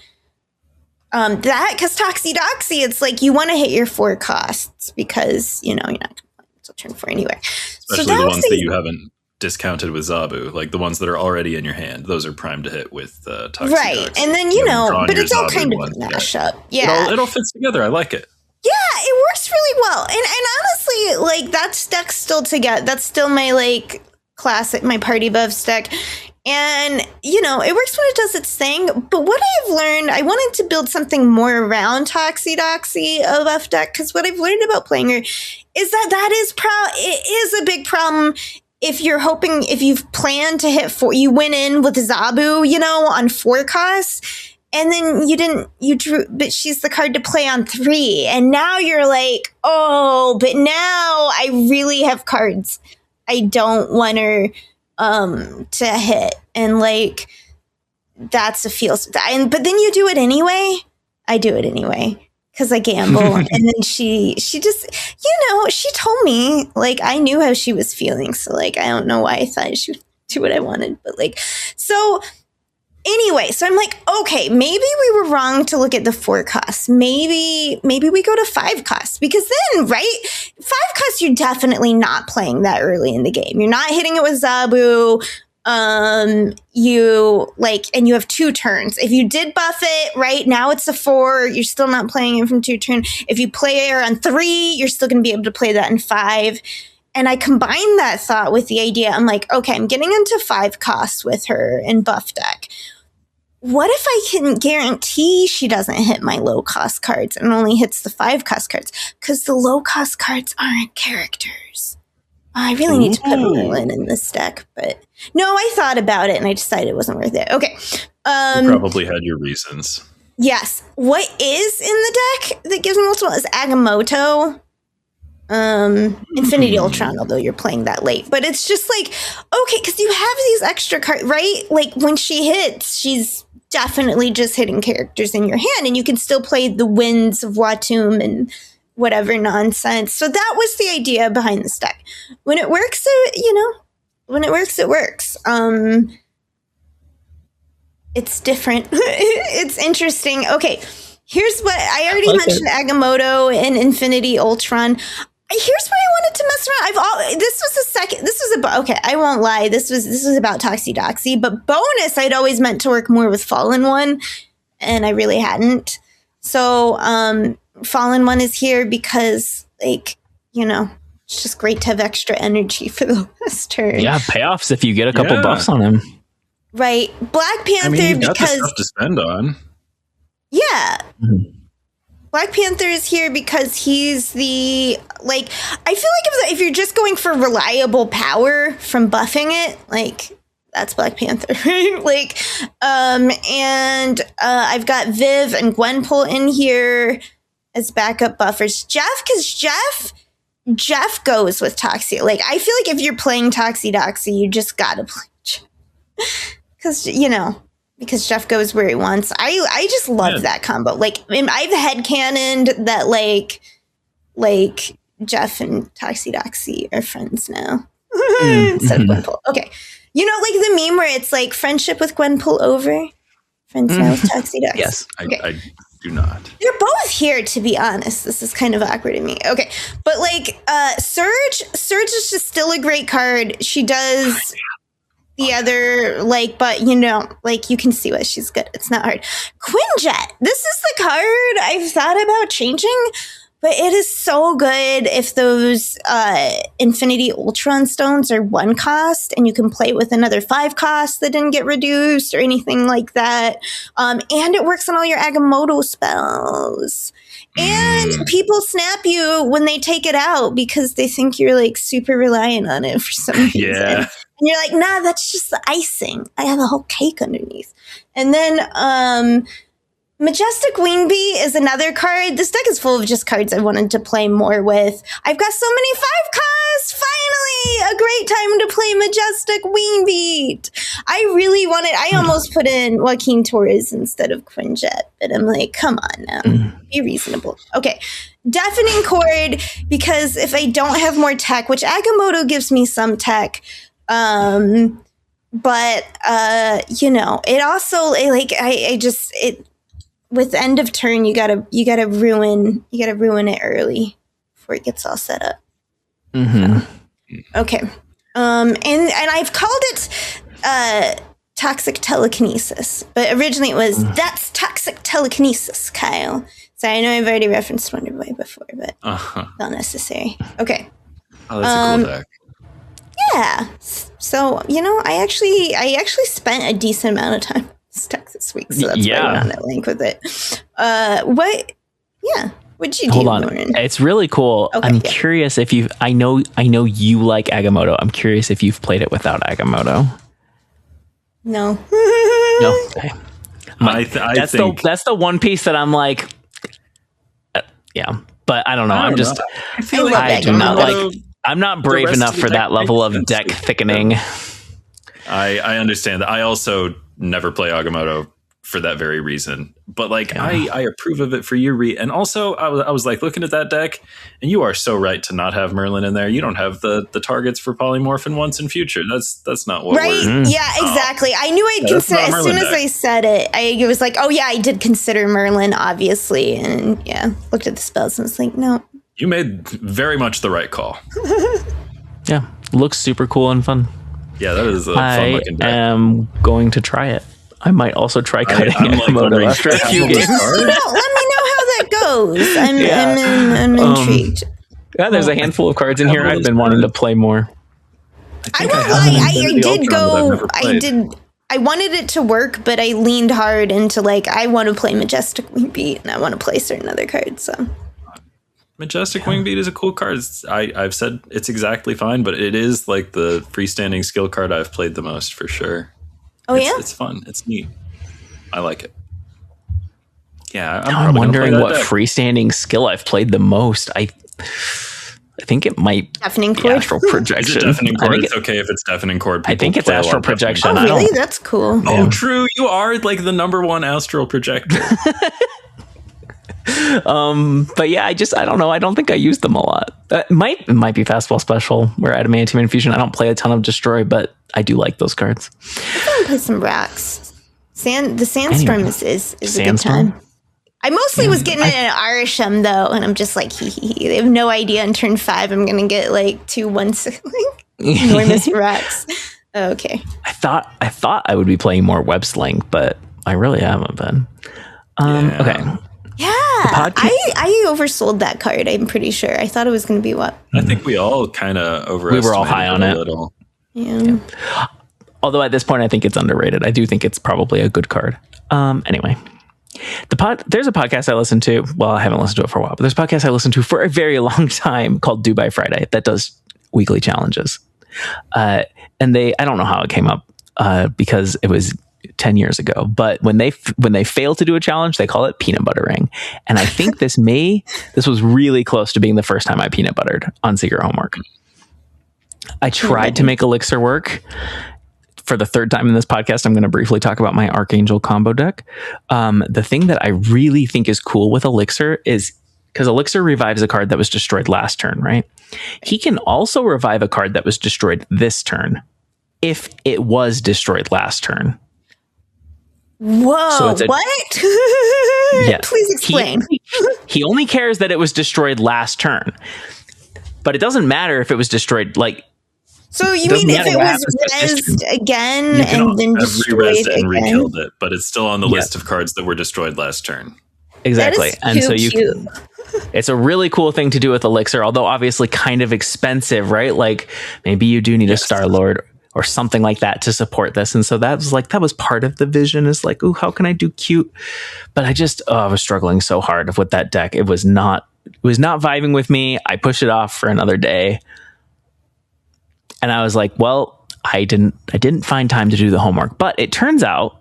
because Toxie, it's like you want to hit your 4 costs because, you know, you're not until turn 4 anyway. Especially the ones that you haven't discounted with Zabu, like the ones that are already in your hand. Those are primed to hit with Toxie. Right, and then, you know, but it's all kind of a mashup. Yeah. It all fits together. I like it. Yeah, it works really well. And honestly, like, that deck's still together. That's still my, like, classic, my party buffs deck. And, you know, it works when it does its thing. But what I've learned, I wanted to build something more around Toxie, a buff deck, because what I've learned about playing her is that it is a big problem if you've planned to hit 4, you went in with Zabu, you know, on 4 costs. And then you drew, but she's the card to play on 3. And now you're like, oh, but now I really have cards I don't want her to hit. And like, that's a feel. But then you do it anyway. I do it anyway because I gamble. And then she just, you know, she told me, like, I knew how she was feeling. So like, I don't know why I thought she would do what I wanted. But like, so anyway, so I'm like, okay, maybe we were wrong to look at the 4 costs. Maybe we go to 5 costs because then, right, 5 costs, you're definitely not playing that early in the game. You're not hitting it with Zabu. And you have 2 turns. If you did buff it, right, now it's a 4. You're still not playing it from 2 turns. If you play her on 3, you're still going to be able to play that in 5. And I combined that thought with the idea. I'm like, okay, I'm getting into 5 costs with her in buff deck. What if I can guarantee she doesn't hit my low cost cards and only hits the 5 cost cards? Because the low cost cards aren't characters. I really need to put Merlin in this deck, but no, I thought about it and I decided it wasn't worth it. Okay. You probably had your reasons. Yes. What is in the deck that gives me multiple is Agamotto. Infinity Ultron, although you're playing that late. But it's just like, okay, because you have these extra cards, right? Like when she hits, she's definitely just hitting characters in your hand, and you can still play the Winds of Watum and whatever nonsense. So that was the idea behind this deck. When it works, it works. It's different. It's interesting. Okay, here's what I already mentioned: Agamotto and Infinity Ultron. Here's what I wanted to mess around. Okay, I won't lie. This was about Toxie, but bonus, I'd always meant to work more with Fallen One, and I really hadn't. So, Fallen One is here because, like, you know, It's just great to have extra energy for the last turn. Yeah, payoffs if you get a couple buffs on him. Right. Black Panther, I mean, you got because the stuff to spend on. Yeah. Black Panther is here because he's the, like, I feel like if you're just going for reliable power from buffing it, like, that's Black Panther, right? Like, and I've got Viv and Gwenpool in here as backup buffers. Because Jeff goes with Toxie. Like, I feel like if you're playing Toxie, you just gotta play Jeff. Because Jeff goes where he wants. I just love that combo. Like, I've headcanoned that, like Jeff and Toxie are friends now. Instead of Gwenpool. Okay. You know, like the meme where it's like friendship with Gwenpool over, friends now with Toxie. Yes. Okay. I do not. They're both here, to be honest. This is kind of awkward to me. Okay. But like Surge is just still a great card. She does the other, like, but like you can see what she's good. It's not hard. Quinjet. This is the card I've thought about changing, but it is so good if those Infinity Ultron stones are 1 cost and you can play with another 5 costs that didn't get reduced or anything like that. And it works on all your Agamotto spells. And people snap you when they take it out because they think you're like super reliant on it for some reason. Yeah. And you're like, nah, that's just the icing. I have a whole cake underneath. And then Majestic Wingbee is another card. This deck is full of just cards I wanted to play more with. I've got so many 5 costs. Finally, a great time to play Majestic Wingbeat. I almost put in Joaquin Torres instead of Quinjet, but I'm like, come on now, be reasonable. Okay, Deafening Chord, because if I don't have more tech, which Agamotto gives me some tech, but it also with end of turn, you gotta ruin it early before it gets all set up. Okay. And I've called it toxic telekinesis, but originally it was that's toxic telekinesis, Kyle. So I know I've already referenced Wonder Boy before, but not necessary. Okay. Oh, that's a cool deck. Yeah. So I actually spent a decent amount of time stuck this week, so that's why I went on that link with it. What'd you do, Hold on. Lauren? It's really cool. Okay, I'm curious if I know you like Agamotto. I'm curious if you've played it without Agamotto. No. No. Okay. I think that's the one piece that I'm like, yeah, but I don't know. I feel like I do not Agamotto, like. I'm not brave rest enough of the for deck that level makes of sense. deck thickening. I understand that. I also never play Agamotto for that very reason. But like, I approve of it for your and also I was like looking at that deck, and you are so right to not have Merlin in there. You don't have the targets for polymorph and once in future. That's not what Right? we're Yeah, exactly. I knew I'd consider as soon as I said it. I was like, oh yeah, I did consider Merlin, obviously, and looked at the spells and was like, no. You made very much the right call. Yeah, looks super cool and fun. Yeah, that is a fun looking deck. I am going to try it. I might also try cutting Agamotto wondering, after a few games. Let me know how that goes. I'm intrigued. Yeah, there's a handful of cards in here I've been wanting to play more. I won't lie. I wanted it to work, but I leaned hard into like, I want to play Majestic Wingbeat and I want to play certain other cards. So Majestic Wingbeat is a cool card. I've said it's exactly fine, but it is like the freestanding skill card I've played the most for sure. Oh, It's fun. It's neat. I like it. Yeah, I'm wondering what freestanding skill I've played the most. I think it might Deafening be Chord. Astral Projection. Is it Deafening Chord? It's okay if it's Deafening Chord. I think it's Astral Projection. Oh, really? That's cool. Oh, true. You are like the #1 astral projector. But yeah, I don't know. I don't think I used them a lot. It might be Fastball Special where Adamantium Infusion. I don't play a ton of Destroy, but I do like those cards. I'm gonna play some racks. The Sandstorm is a good time. I mostly was getting it in Arisham though, and I'm just like, They have no idea on turn 5 I'm gonna get like 2/1 enormous racks. Okay. I thought I would be playing more Web Sling, but I really haven't been. Okay. Yeah, I oversold that card. I'm pretty sure. I thought it was going to be what? I think we all kind of overestimated. We were all high on it. Little. Yeah. Although at this point, I think it's underrated. I do think it's probably a good card. Anyway, there's a podcast I listen to. Well, I haven't listened to it for a while, but there's a podcast I listened to for a very long time called Do by Friday that does weekly challenges. And I don't know how it came up because it was 10 years ago, but when they fail to do a challenge, they call it peanut buttering. And I think this was really close to being the first time I peanut buttered on Secret Homework. I tried to make Elixir work. For the third time in this podcast, I'm going to briefly talk about my Archangel combo deck. The thing that I really think is cool with Elixir is because Elixir revives a card that was destroyed last turn, right? He can also revive a card that was destroyed this turn if it was destroyed last turn. Whoa, what? Yeah, please explain. He only cares that it was destroyed last turn. But it doesn't matter if it was destroyed, like... So you mean if it was rezzed again and then destroyed again? And rekilled it, but it's still on the list of cards that were destroyed last turn. Exactly. And so it's a really cool thing to do with Elixir, although obviously kind of expensive, right? Like maybe you do need a Star-Lord or something like that to support this. And so that was part of the vision, is like, ooh, how can I do cute? But I was struggling so hard with that deck. It was not vibing with me. I pushed it off for another day. And I was like, well, I didn't find time to do the homework. But it turns out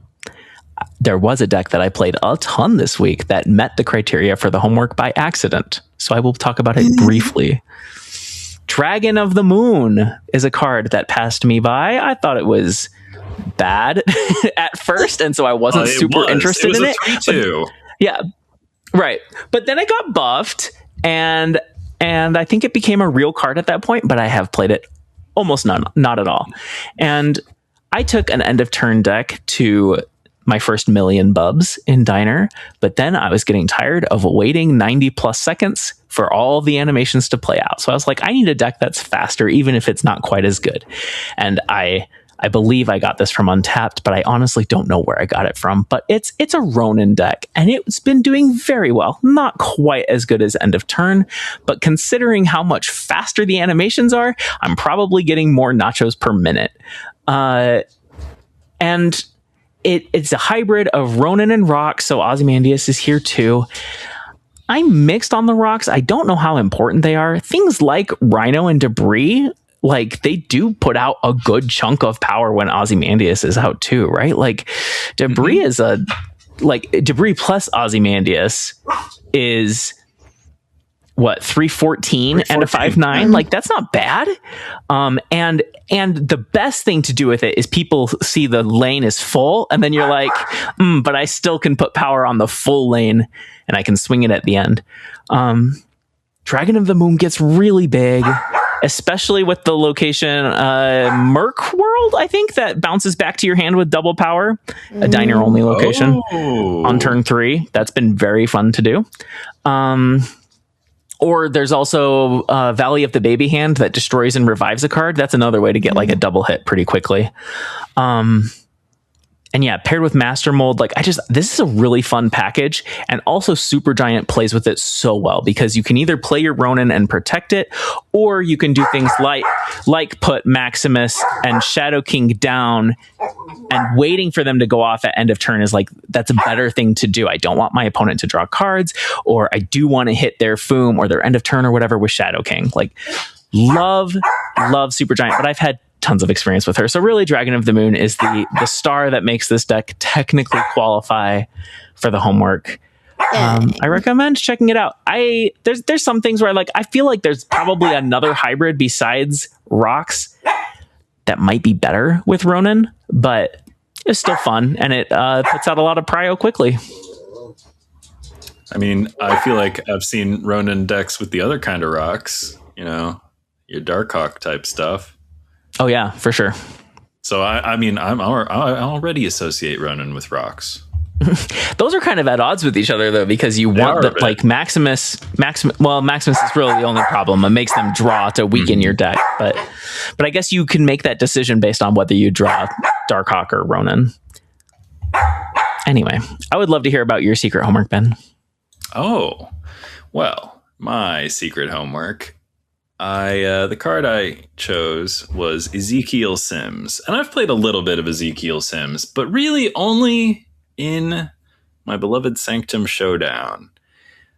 there was a deck that I played a ton this week that met the criteria for the homework by accident. So I will talk about it briefly. Dragon of the Moon is a card that passed me by. I thought it was bad at first, and so I wasn't super interested in it. But, yeah, right. But then it got buffed, and I think it became a real card at that point, but I have played it almost not at all. And I took an end of turn deck to my first million bubs in Diner, but then I was getting tired of waiting 90 plus seconds for all the animations to play out. So I was like, I need a deck that's faster, even if it's not quite as good. And I believe I got this from Untapped, but I honestly don't know where I got it from. But it's a Ronin deck, and it's been doing very well. Not quite as good as End of Turn, but considering how much faster the animations are, I'm probably getting more nachos per minute. And it's a hybrid of Ronin and Rock, so Ozymandias is here too. I'm mixed on the rocks. I don't know how important they are. Things like Rhino and Debris, like they do put out a good chunk of power when Ozymandias is out too, right? Like Debris is Debris plus Ozymandias is what, 314 and a 5/9? Like that's not bad. And the best thing to do with it is people see the lane is full, and then you're like, but I still can put power on the full lane and I can swing it at the end. Dragon of the Moon gets really big, especially with the location Merc World, I think, that bounces back to your hand with double power. A Diner only location on turn 3. That's been very fun to do. Or there's also Valley of the Baby Hand that destroys and revives a card. That's another way to get like a double hit pretty quickly. And yeah, paired with Master Mold, this is a really fun package. And also Supergiant plays with it so well, because you can either play your Ronin and protect it, or you can do things like put Maximus and Shadow King down, and waiting for them to go off at end of turn is that's a better thing to do. I don't want my opponent to draw cards, or I do want to hit their Foom or their end of turn or whatever with Shadow King. Love Supergiant, but I've had tons of experience with her. So really, Dragon of the Moon is the star that makes this deck technically qualify for the homework. I recommend checking it out. There's some things where I feel like there's probably another hybrid besides Rocks that might be better with Ronin, but it's still fun, and it puts out a lot of prio quickly. I mean, I feel like I've seen Ronin decks with the other kind of rocks, your Darkhawk type stuff. Oh yeah, for sure. So I already associate Ronin with rocks. Those are kind of at odds with each other though, because you want Maximus. Well, Maximus is really the only problem. It makes them draw to weaken your deck, but I guess you can make that decision based on whether you draw Darkhawk or Ronin. Anyway, I would love to hear about your secret homework, Ben. Oh, well, my secret homework. The card I chose was Ezekiel Sims, and I've played a little bit of Ezekiel Sims, but really only in my beloved Sanctum Showdown.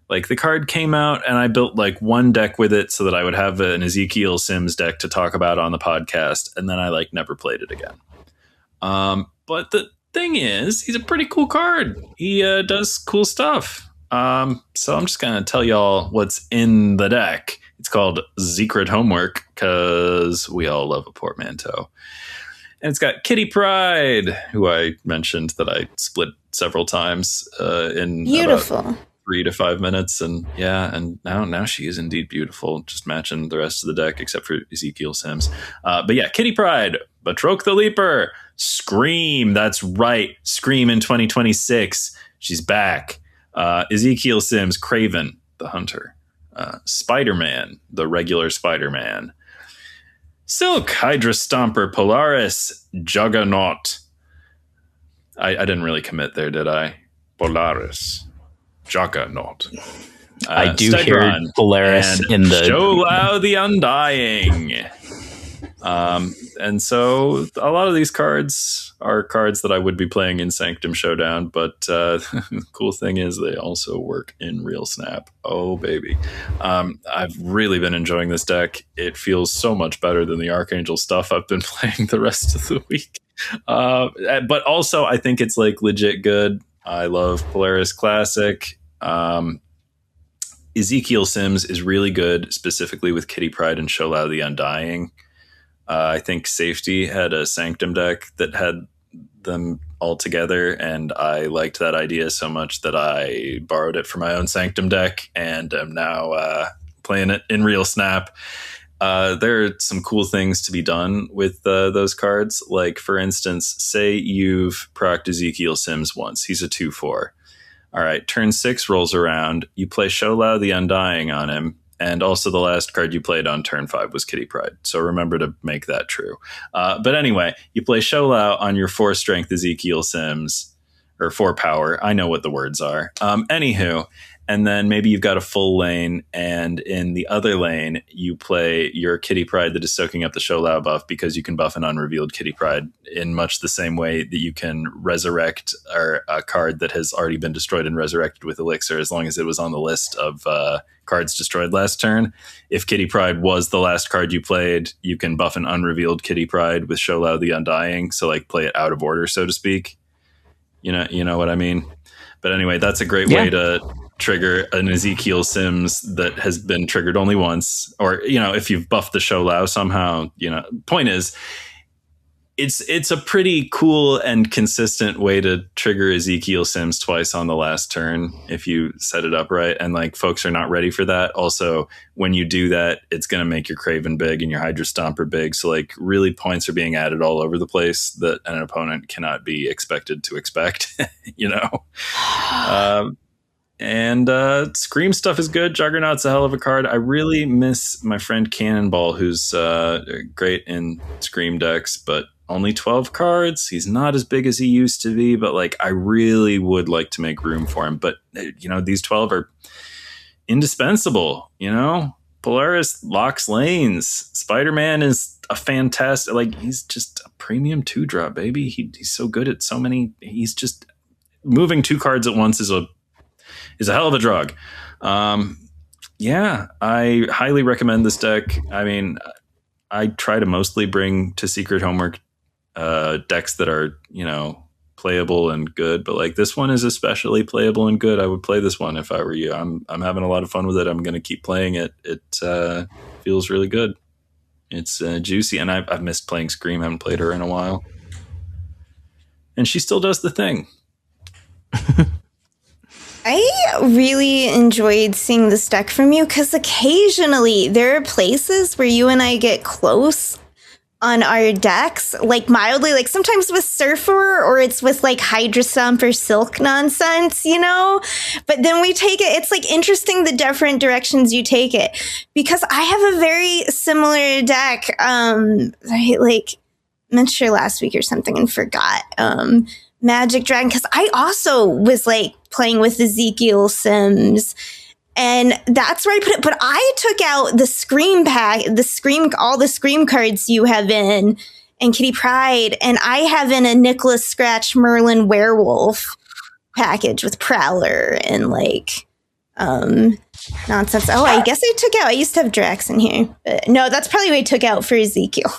Like, the card came out, and I built like one deck with it so that I would have an Ezekiel Sims deck to talk about on the podcast, and then I like never played it again. But the thing is, he's a pretty cool card. He does cool stuff. So I'm just gonna tell y'all what's in the deck. It's called Secret Homework because we all love a portmanteau. And it's got Kitty Pryde, who I mentioned that I split several times in about 3 to 5 minutes. And yeah, and now she is indeed beautiful, just matching the rest of the deck except for Ezekiel Sims. But yeah, Kitty Pryde, Batroc the Leaper, Scream, that's right, Scream in 2026. She's back. Ezekiel Sims, Craven the Hunter. Spider-Man, the regular Spider-Man. Silk, Hydra Stomper, Polaris, Juggernaut. I didn't really commit there, did I? Polaris, Juggernaut. I do hear Polaris in the... Sholau the Undying. And so a lot of these cards are cards that I would be playing in Sanctum Showdown, but the cool thing is they also work in real Snap. Oh, baby. I've really been enjoying this deck. It feels so much better than the Archangel stuff I've been playing the rest of the week. But also, I think it's like legit good. I love Polaris Classic. Ezekiel Sims is really good, specifically with Kitty Pryde and Sholau the Undying. I think Safety had a Sanctum deck that had them all together, and I liked that idea so much that I borrowed it for my own Sanctum deck, and am now playing it in real Snap. There are some cool things to be done with those cards. Like, for instance, say you've procced Ezekiel Sims once. He's a 2/4. All right, turn 6 rolls around. You play Sholau the Undying on him. And also the last card you played on turn 5 was Kitty Pryde. So remember to make that true. But anyway, you play Sholau on your 4 strength Ezekiel Sims, or 4 power. I know what the words are. Anywho, and then maybe you've got a full lane, and in the other lane, you play your Kitty Pryde that is soaking up the Sholau buff because you can buff an unrevealed Kitty Pryde in much the same way that you can resurrect a card that has already been destroyed and resurrected with Elixir, as long as it was on the list of cards destroyed last turn. If Kitty Pryde was the last card you played, you can buff an unrevealed Kitty Pryde with Sholau the Undying, so like play it out of order, so to speak. You know what I mean? But anyway, that's a great way to trigger an Ezekiel Sims that has been triggered only once, or if you've buffed the Sholau somehow. Point is, it's a pretty cool and consistent way to trigger Ezekiel Sims twice on the last turn if you set it up right, and like folks are not ready for that. Also, when you do that, it's going to make your Craven big and your Hydra Stomper big, so like really points are being added all over the place that an opponent cannot be expected to expect. And Scream stuff is good. Juggernaut's a hell of a card. I really miss my friend Cannonball, who's great in Scream decks, but only 12 cards. He's not as big as he used to be, but like I really would like to make room for him. But these 12 are indispensable. Polaris locks lanes. Spider-Man is a fantastic, he's just a premium 2-drop, baby. He's so good at so many. He's just moving 2 cards at once is a hell of a drug. I highly recommend this deck. I mean, I try to mostly bring to Secret Homework decks that are, playable and good, but like this one is especially playable and good. I would play this one if I were you. I'm having a lot of fun with it. I'm going to keep playing it. It feels really good. It's juicy, and I've missed playing Scream. I haven't played her in a while. And she still does the thing. I really enjoyed seeing this deck from you because occasionally there are places where you and I get close on our decks, like mildly, like sometimes with Surfer or it's with like Hydra Stomp or Silk nonsense, but then we take it. It's like interesting the different directions you take it, because I have a very similar deck. I like mentioned last week or something and forgot. Magic Dragon, because I also was like playing with Ezekiel Sims, and that's where I put it. But I took out the Scream pack, all the Scream cards you have in, and Kitty Pryde, and I have in a Nicholas Scratch Merlin Werewolf package with Prowler and like nonsense. Oh, I guess I used to have Drax in here. But no, that's probably what I took out for Ezekiel.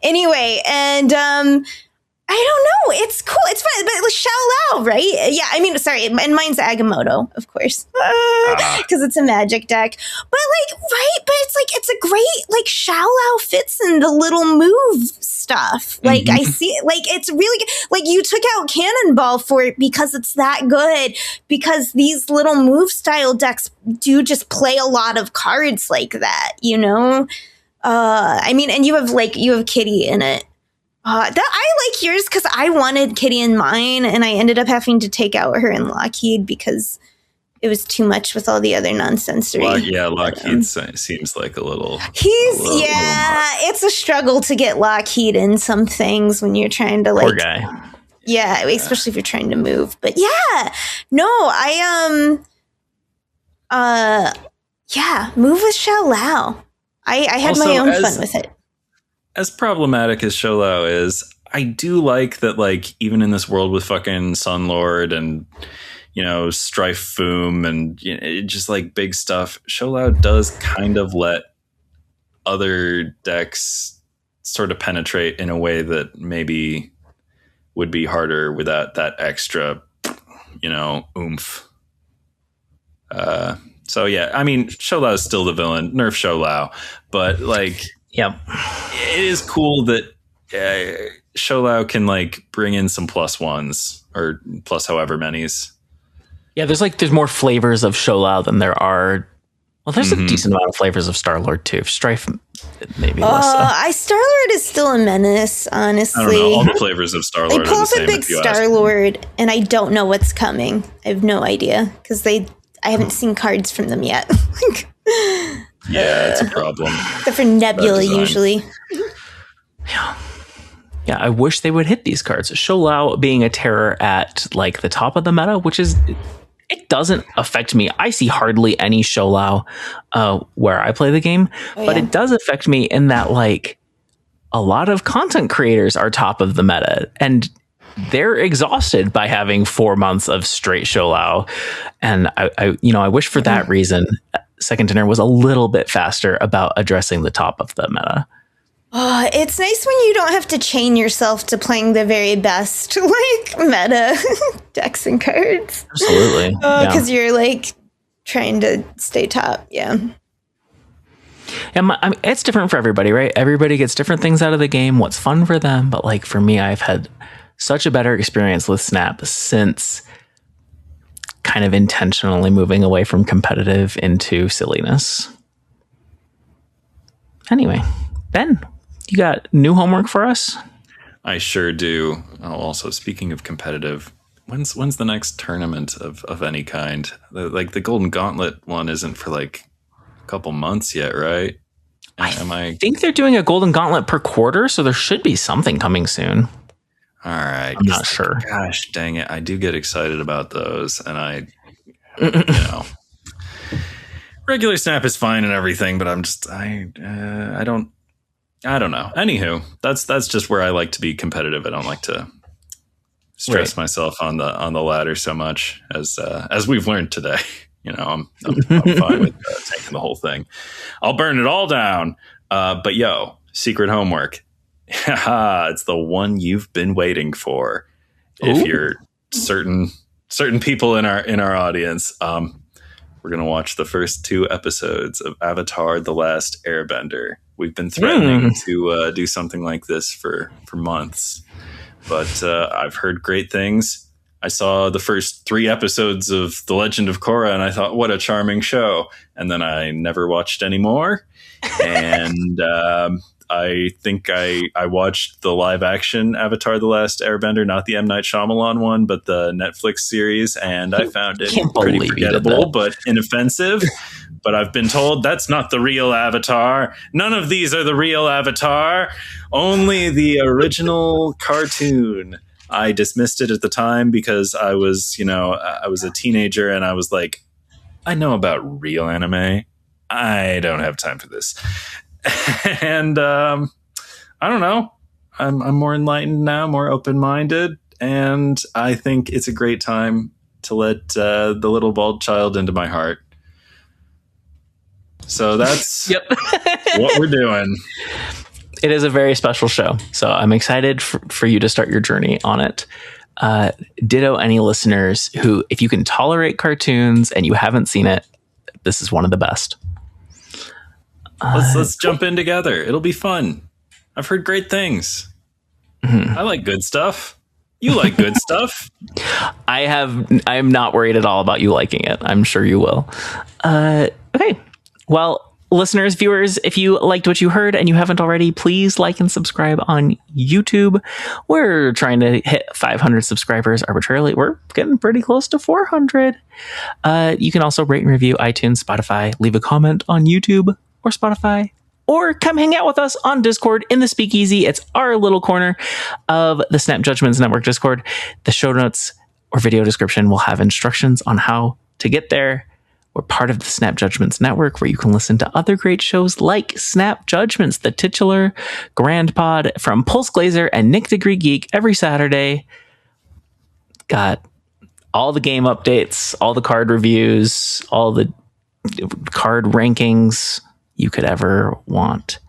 Anyway, and I don't know. It's cool. It's fun. But Shao Lao, right? Yeah, I mean, sorry. And mine's Agamotto, of course. Because it's a magic deck. But like, right? But it's like, it's a great, like, Shao Lao fits in the little move stuff. Like, I see it. Like, it's really good. Like, you took out Cannonball for it because it's that good. Because these little move style decks do just play a lot of cards like that, you know? I mean, and you have Kitty in it. I like yours because I wanted Kitty in mine, and I ended up having to take out her in Lockheed because it was too much with all the other nonsense. Lockheed seems like a little. It's a struggle to get Lockheed in some things when you're trying to like. Poor guy. Yeah, especially if you're trying to move. But yeah, no, move with Shao Lao. I had also, my own fun with it. As problematic as Shao Lao is, I do like that, like, even in this world with fucking Sunlord and, you know, Strife Foom and just like big stuff, Shao Lao does kind of let other decks sort of penetrate in a way that maybe would be harder without that extra, you know, oomph. So yeah, I mean, Shao Lao is still the villain. Nerf Shao Lao, but like, yeah, it is cool that Shao Lao can like bring in some plus ones or plus however many's. Yeah, there's more flavors of Shao Lao than there are. Well, there's a decent amount of flavors of Star-Lord too. Strife, maybe less so. Star-Lord is still a menace, honestly. I don't know. All the flavors of Star-Lord. I pull up a big Star-Lord, and I don't know what's coming. I have no idea because I haven't seen cards from them yet. Yeah, it's a problem. Except for Nebula, usually. Yeah, I wish they would hit these cards. Shao Lao being a terror at like the top of the meta, which is, it doesn't affect me. I see hardly any Shao Lao where I play the game, but it does affect me in that like a lot of content creators are top of the meta and they're exhausted by having 4 months of straight Shao Lao. And I wish for that reason Second Dinner was a little bit faster about addressing the top of the meta. It's nice when you don't have to chain yourself to playing the very best like meta decks and cards. Absolutely. Because you're like trying to stay top. Yeah. Yeah, I mean, it's different for everybody, right? Everybody gets different things out of the game, what's fun for them. But like for me, I've had such a better experience with Snap since kind of intentionally moving away from competitive into silliness. Anyway, Ben, you got new homework for us? I sure do. Oh, also, speaking of competitive, when's the next tournament of any kind? Like the Golden Gauntlet one isn't for like a couple months yet, right? I think they're doing a Golden Gauntlet per quarter, so there should be something coming soon. All right. I'm not sure. Gosh, dang it. I do get excited about those. And regular Snap is fine and everything, but I don't know. Anywho, that's just where I like to be competitive. I don't like to stress myself on the ladder so much as we've learned today. I'm fine with taking the whole thing. I'll burn it all down. But secret homework. It's the one you've been waiting for. Ooh. If you're certain people in our audience, we're gonna watch the first 2 episodes of Avatar: The Last Airbender. We've been threatening to do something like this for months, but I've heard great things. I saw the first 3 episodes of The Legend of Korra, and I thought, what a charming show. And then I never watched any more. And I think I watched the live action Avatar: The Last Airbender, not the M. Night Shyamalan one, but the Netflix series. And I found it pretty forgettable, but inoffensive. But I've been told that's not the real Avatar. None of these are the real Avatar. Only the original cartoon. I dismissed it at the time because I was a teenager and I was like, I know about real anime. I don't have time for this. And I don't know. I'm more enlightened now, more open-minded, and I think it's a great time to let the little bald child into my heart. So that's what we're doing. It is a very special show, so I'm excited for you to start your journey on it. Ditto any listeners who, if you can tolerate cartoons and you haven't seen it, this is one of the best. Let's jump in together. It'll be fun. I've heard great things. I like good stuff. You like good stuff. I am not worried at all about you liking it. I'm sure you will. Okay. Well, listeners, viewers, if you liked what you heard and you haven't already, please like and subscribe on YouTube. We're trying to hit 500 subscribers arbitrarily. We're getting pretty close to 400. You can also rate and review iTunes, Spotify, leave a comment on YouTube or Spotify, or come hang out with us on Discord in the Speakeasy. It's our little corner of the Snap Judgments Network Discord. The show notes or video description will have instructions on how to get there. We're part of the Snap Judgments Network, where you can listen to other great shows like Snap Judgments, the titular Grand Pod from Pulse Glazer and Nick Degree Geek every Saturday. Got all the game updates, all the card reviews, all the card rankings you could ever want.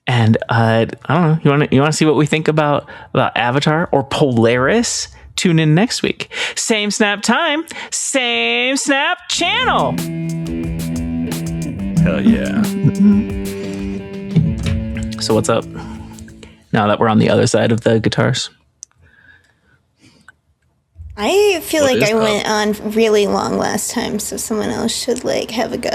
And I don't know, you want to see what we think about Avatar or Polaris? Tune in next week. Same Snap time, same Snap channel. Hell yeah. So what's up? Now that we're on the other side of the guitars. I feel like I went on really long last time, so someone else should have a go.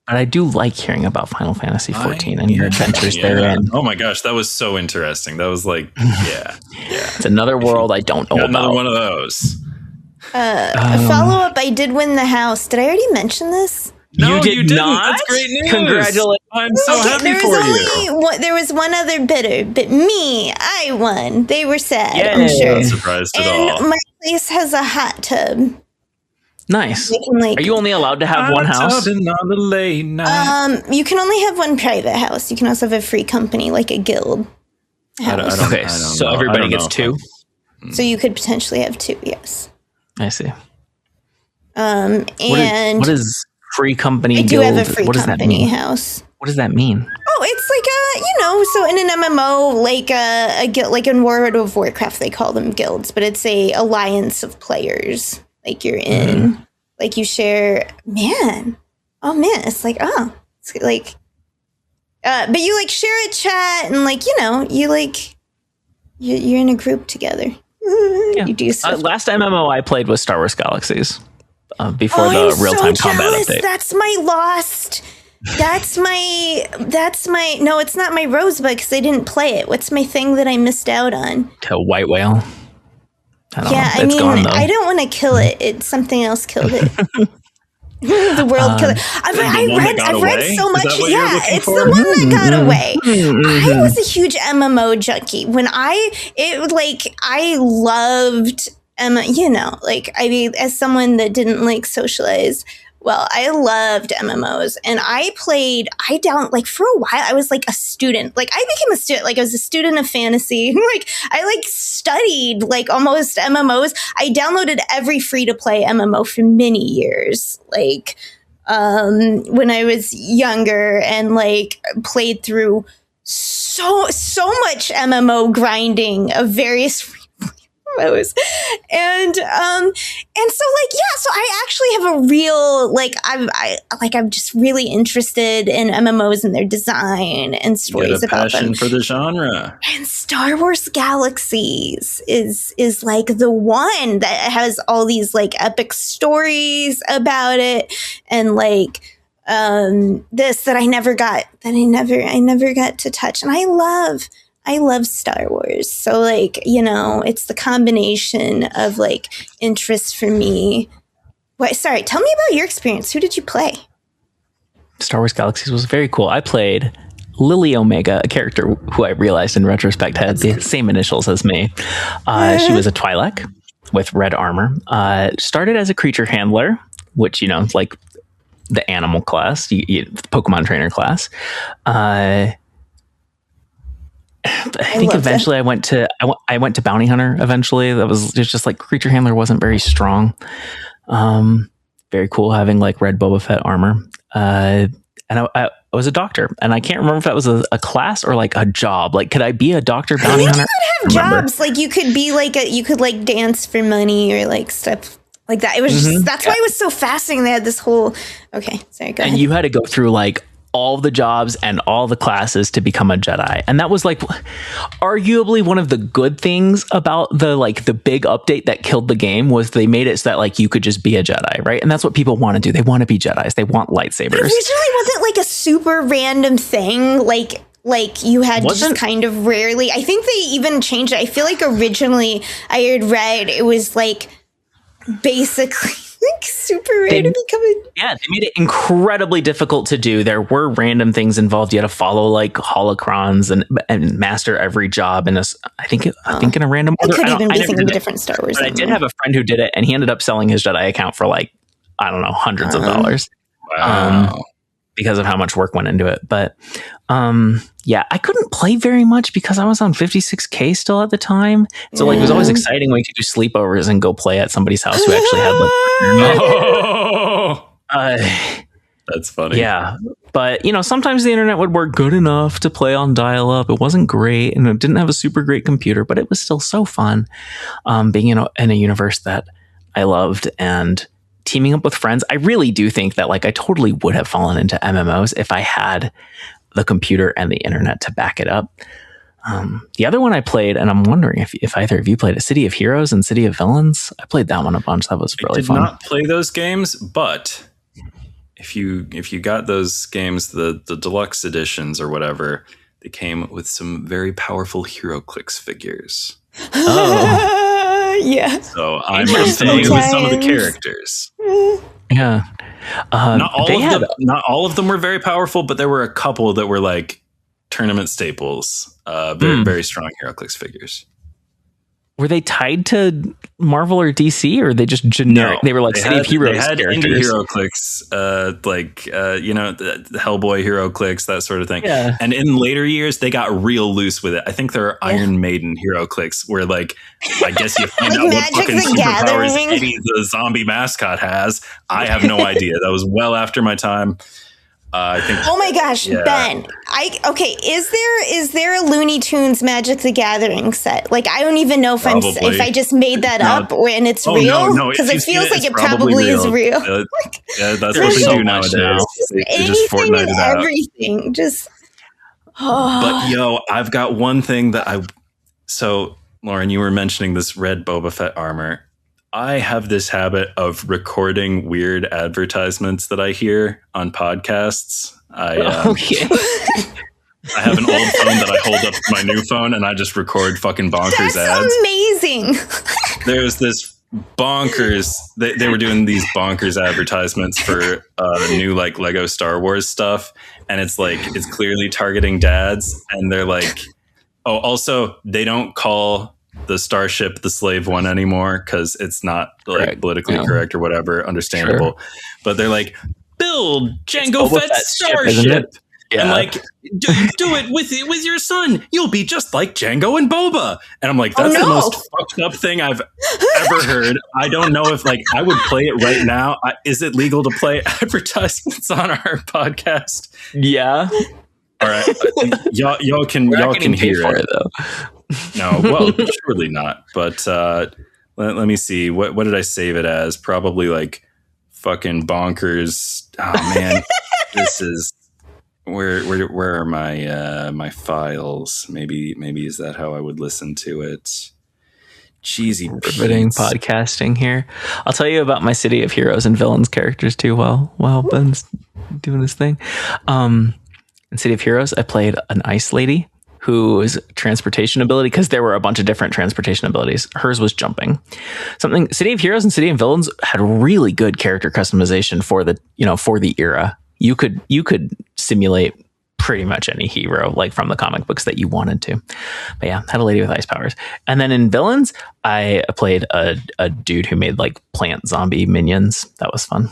But I do like hearing about Final Fantasy 14 and your adventures therein. Oh my gosh, that was so interesting. That was yeah. It's another world I don't know about. Another one of those. A follow-up, I did win the house. Did I already mention this? No, you didn't. That's great news. Congratulations. I'm so happy for you. There was one other bidder, but I won. They were sad, Yay. I'm sure. Not surprised at all. And my place has a hot tub. Nice. Can, are you only allowed to have one house? On the late night. You can only have one private house. You can also have a free company, like a guild house. Okay, so everybody gets two? So you could potentially have two, yes. I see. And what is free company I do guild? have a free company house. What does that mean? Oh, it's so in an MMO, a guild, like in World of Warcraft, they call them guilds, but it's a alliance of players. Like you're in, you share, it's but you share a chat and you're in a group together. Yeah. You do stuff. Last MMO I played was Star Wars Galaxies before the real-time combat update. That's my lost. That's my. No, it's not my Rosebud because I didn't play it. What's my thing that I missed out on? To White Whale. I mean, gone, I don't want to kill it. It's something else killed it. The world killed it. I've read so much. Yeah, it's the one that got away. I was a huge MMO junkie when I loved as someone that didn't socialize. Well, I loved MMOs, and for a while, I was a student. I became a student, I was a student of fantasy. I studied almost MMOs. I downloaded every free-to-play MMO for many years. When I was younger and played through so much MMO grinding of various MMOs. And so I actually have a real I'm just really interested in MMOs and their design and stories about them. Passion for the genre. And Star Wars Galaxies is the one that has all these epic stories about it and this that I never got to touch. And I love Star Wars. So it's the combination of interest for me. Wait, sorry, tell me about your experience. Who did you play? Star Wars Galaxies was very cool. I played Lily Omega, a character who I realized in retrospect had the same initials as me. She was a Twi'lek with red armor. Started as a creature handler, which, like the animal class, the Pokemon trainer class. I think eventually I went to bounty hunter. Eventually, that was just like creature handler wasn't very strong. Very cool having like red Boba Fett armor. And I was a doctor, and I can't remember if that was a class or like a job. Like, could I be a doctor bounty hunter? You could have jobs. Like, you could be like you could like dance for money or like stuff like that. It was just, that's why it was so fascinating. They had this whole, okay, sorry, go ahead. And you had to go through like all the jobs and all the classes to become a Jedi. And that was like arguably one of the good things about the big update that killed the game was they made it so that like you could just be a Jedi, right? And that's what people want to do. They want to be Jedis. They want lightsabers. But originally wasn't like a super random thing. Like you had to just kind of rarely. I think they even changed it. I feel like originally I had read it was like basically like super rare to become a... Yeah, they made it incredibly difficult to do. There were random things involved. You had to follow like holocrons and master every job in I think in a random order. I could even be thinking of different Star Wars. But I did have a friend who did it, and he ended up selling his Jedi account for like, I don't know, hundreds of dollars. Wow. Because of how much work went into it. But yeah, I couldn't play very much because I was on 56K still at the time. So like it was always exciting when you could do sleepovers and go play at somebody's house who actually had like that's funny. Yeah. But sometimes the internet would work good enough to play on dial-up. It wasn't great, and it didn't have a super great computer, but it was still so fun being in a universe that I loved and teaming up with friends. I really do think that like I totally would have fallen into MMOs if I had the computer and the internet to back it up. The other one I played, and I'm wondering if either of you played it, City of Heroes and City of Villains. I played that one a bunch. That was really fun. I did not play those games, but if you got those games, the deluxe editions or whatever, they came with some very powerful HeroClix figures. Oh. Yeah. So I'm familiar with some of the characters. Yeah. Not all of them were very powerful, but there were a couple that were like tournament staples. Very, very strong HeroClix figures. Were they tied to Marvel or DC, or were they just generic? No, they were like City of Heroes They had characters. indie HeroClix, the Hellboy HeroClix, that sort of thing. Yeah. And in later years, they got real loose with it. I think there are Iron Maiden HeroClix, where like I guess you find out what fucking superpowers Eddie the zombie mascot has. I have no idea. That was well after my time. I think. Oh my gosh, Ben! Is there a Looney Tunes Magic the Gathering set? Like I don't even know if I just made that up and it's real because it feels like it probably is real. Yeah, that's what they do nowadays. They just Fortnite it out. Everything just. But I've got one thing that So Lauren, you were mentioning this red Boba Fett armor. I have this habit of recording weird advertisements that I hear on podcasts. I have an old phone that I hold up to my new phone, and I just record fucking bonkers ads. That's amazing. There's this bonkers. They were doing these bonkers advertisements for new like Lego Star Wars stuff, and it's clearly targeting dads, and they're like, oh, also they don't call the starship the slave one anymore because it's not like politically correct or whatever, understandable. Sure. But they're like, build Jango Fett's starship, and like do it with your son. You'll be just like Jango and Boba. And I'm like, that's the most fucked up thing I've ever heard. I don't know if like I would play it right now. Is it legal to play advertisements on our podcast? Yeah. All right, y'all can hear it though. No, well, surely not. But let me see. What did I save it as? Probably like fucking bonkers. Oh man, this is where are my files? Maybe is that how I would listen to it? Cheesy riveting podcasting here. I'll tell you about my City of Heroes and Villains characters too. While Ben's doing his thing. In City of Heroes, I played an ice lady whose transportation ability, because there were a bunch of different transportation abilities, hers was jumping. City of Heroes and City of Villains had really good character customization for the era. You could simulate pretty much any hero, like from the comic books that you wanted to. But yeah, had a lady with ice powers. And then in villains, I played a dude who made like plant zombie minions. That was fun.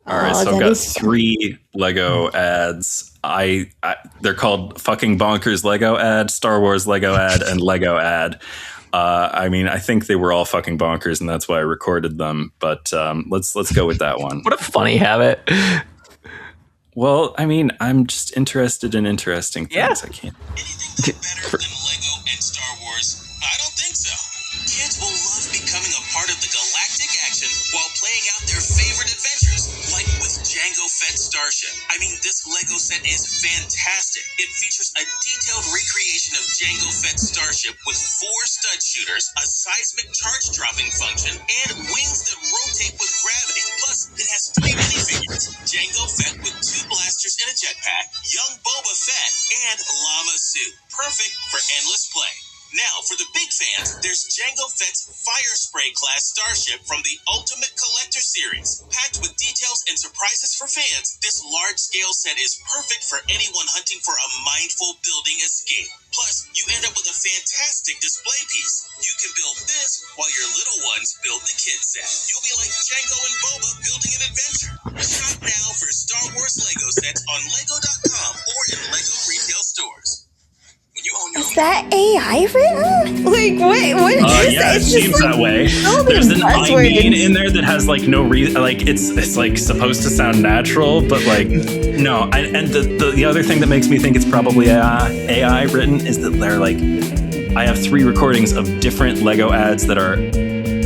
All right, so I've got 3 Lego ads. They're called fucking bonkers Lego ad, Star Wars Lego ad, and Lego ad. I mean, I think they were all fucking bonkers, and that's why I recorded them. But let's go with that one. What a funny habit. Well, I mean, I'm just interested in interesting things. Yeah. I can't. Anything better than Lego and Star Wars? I don't think so. Kids will love becoming a part of the galactic action while playing out their favorite adventures, like with Jango Fett Starship. I mean, this Lego set is fantastic. It features a detailed recreation of Jango Fett Starship with 4 stud shooters, a seismic charge dropping function, and wings that rotate with gravity. Plus, it has 3 minifigures: Jango Fett with 2 blasters and a jetpack, young Boba Fett, and Llama Suit. Perfect for endless play. Now, for the big fans, there's Jango Fett's Fire Spray class starship from the Ultimate Collector series. Packed with details and surprises for fans, this large-scale set is perfect for anyone hunting for a mindful building escape. Plus, you end up with a fantastic display piece. You can build this while your little ones build the kid set. You'll be like Jango and Boba building an adventure. Shop now for Star Wars Lego sets on Lego.com or in Lego retail stores. Is that AI written? Like, what is Yeah, it? it seems like, that way. There's an I mean in there that has like no reason. Like it's like supposed to sound natural, but like no. And the other thing that makes me think it's probably AI written is that they're like, I have 3 recordings of different Lego ads that are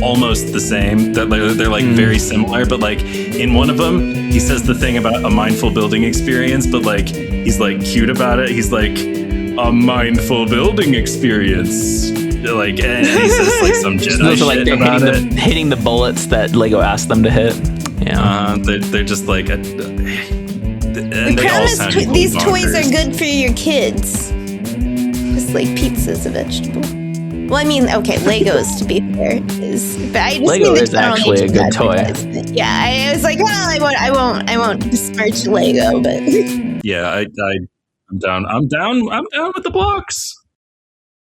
almost the same. That they're like very similar, but like in one of them, he says the thing about a mindful building experience, but like he's like cute about it. He's like, a mindful building experience, like, and he says like some Jedi So, like, shit they're about it. hitting the bullets that Lego asked them to hit. Yeah, they're just like, and they all sound these bonkers. toys are good for your kids. Just like pizza's a vegetable. Well, I mean, okay, Legos to be fair but I just Lego mean the is general actually a nature good of toy. advertisement. Yeah, I was like, well, I won't besmirch Lego, but Yeah, I'm down with the blocks.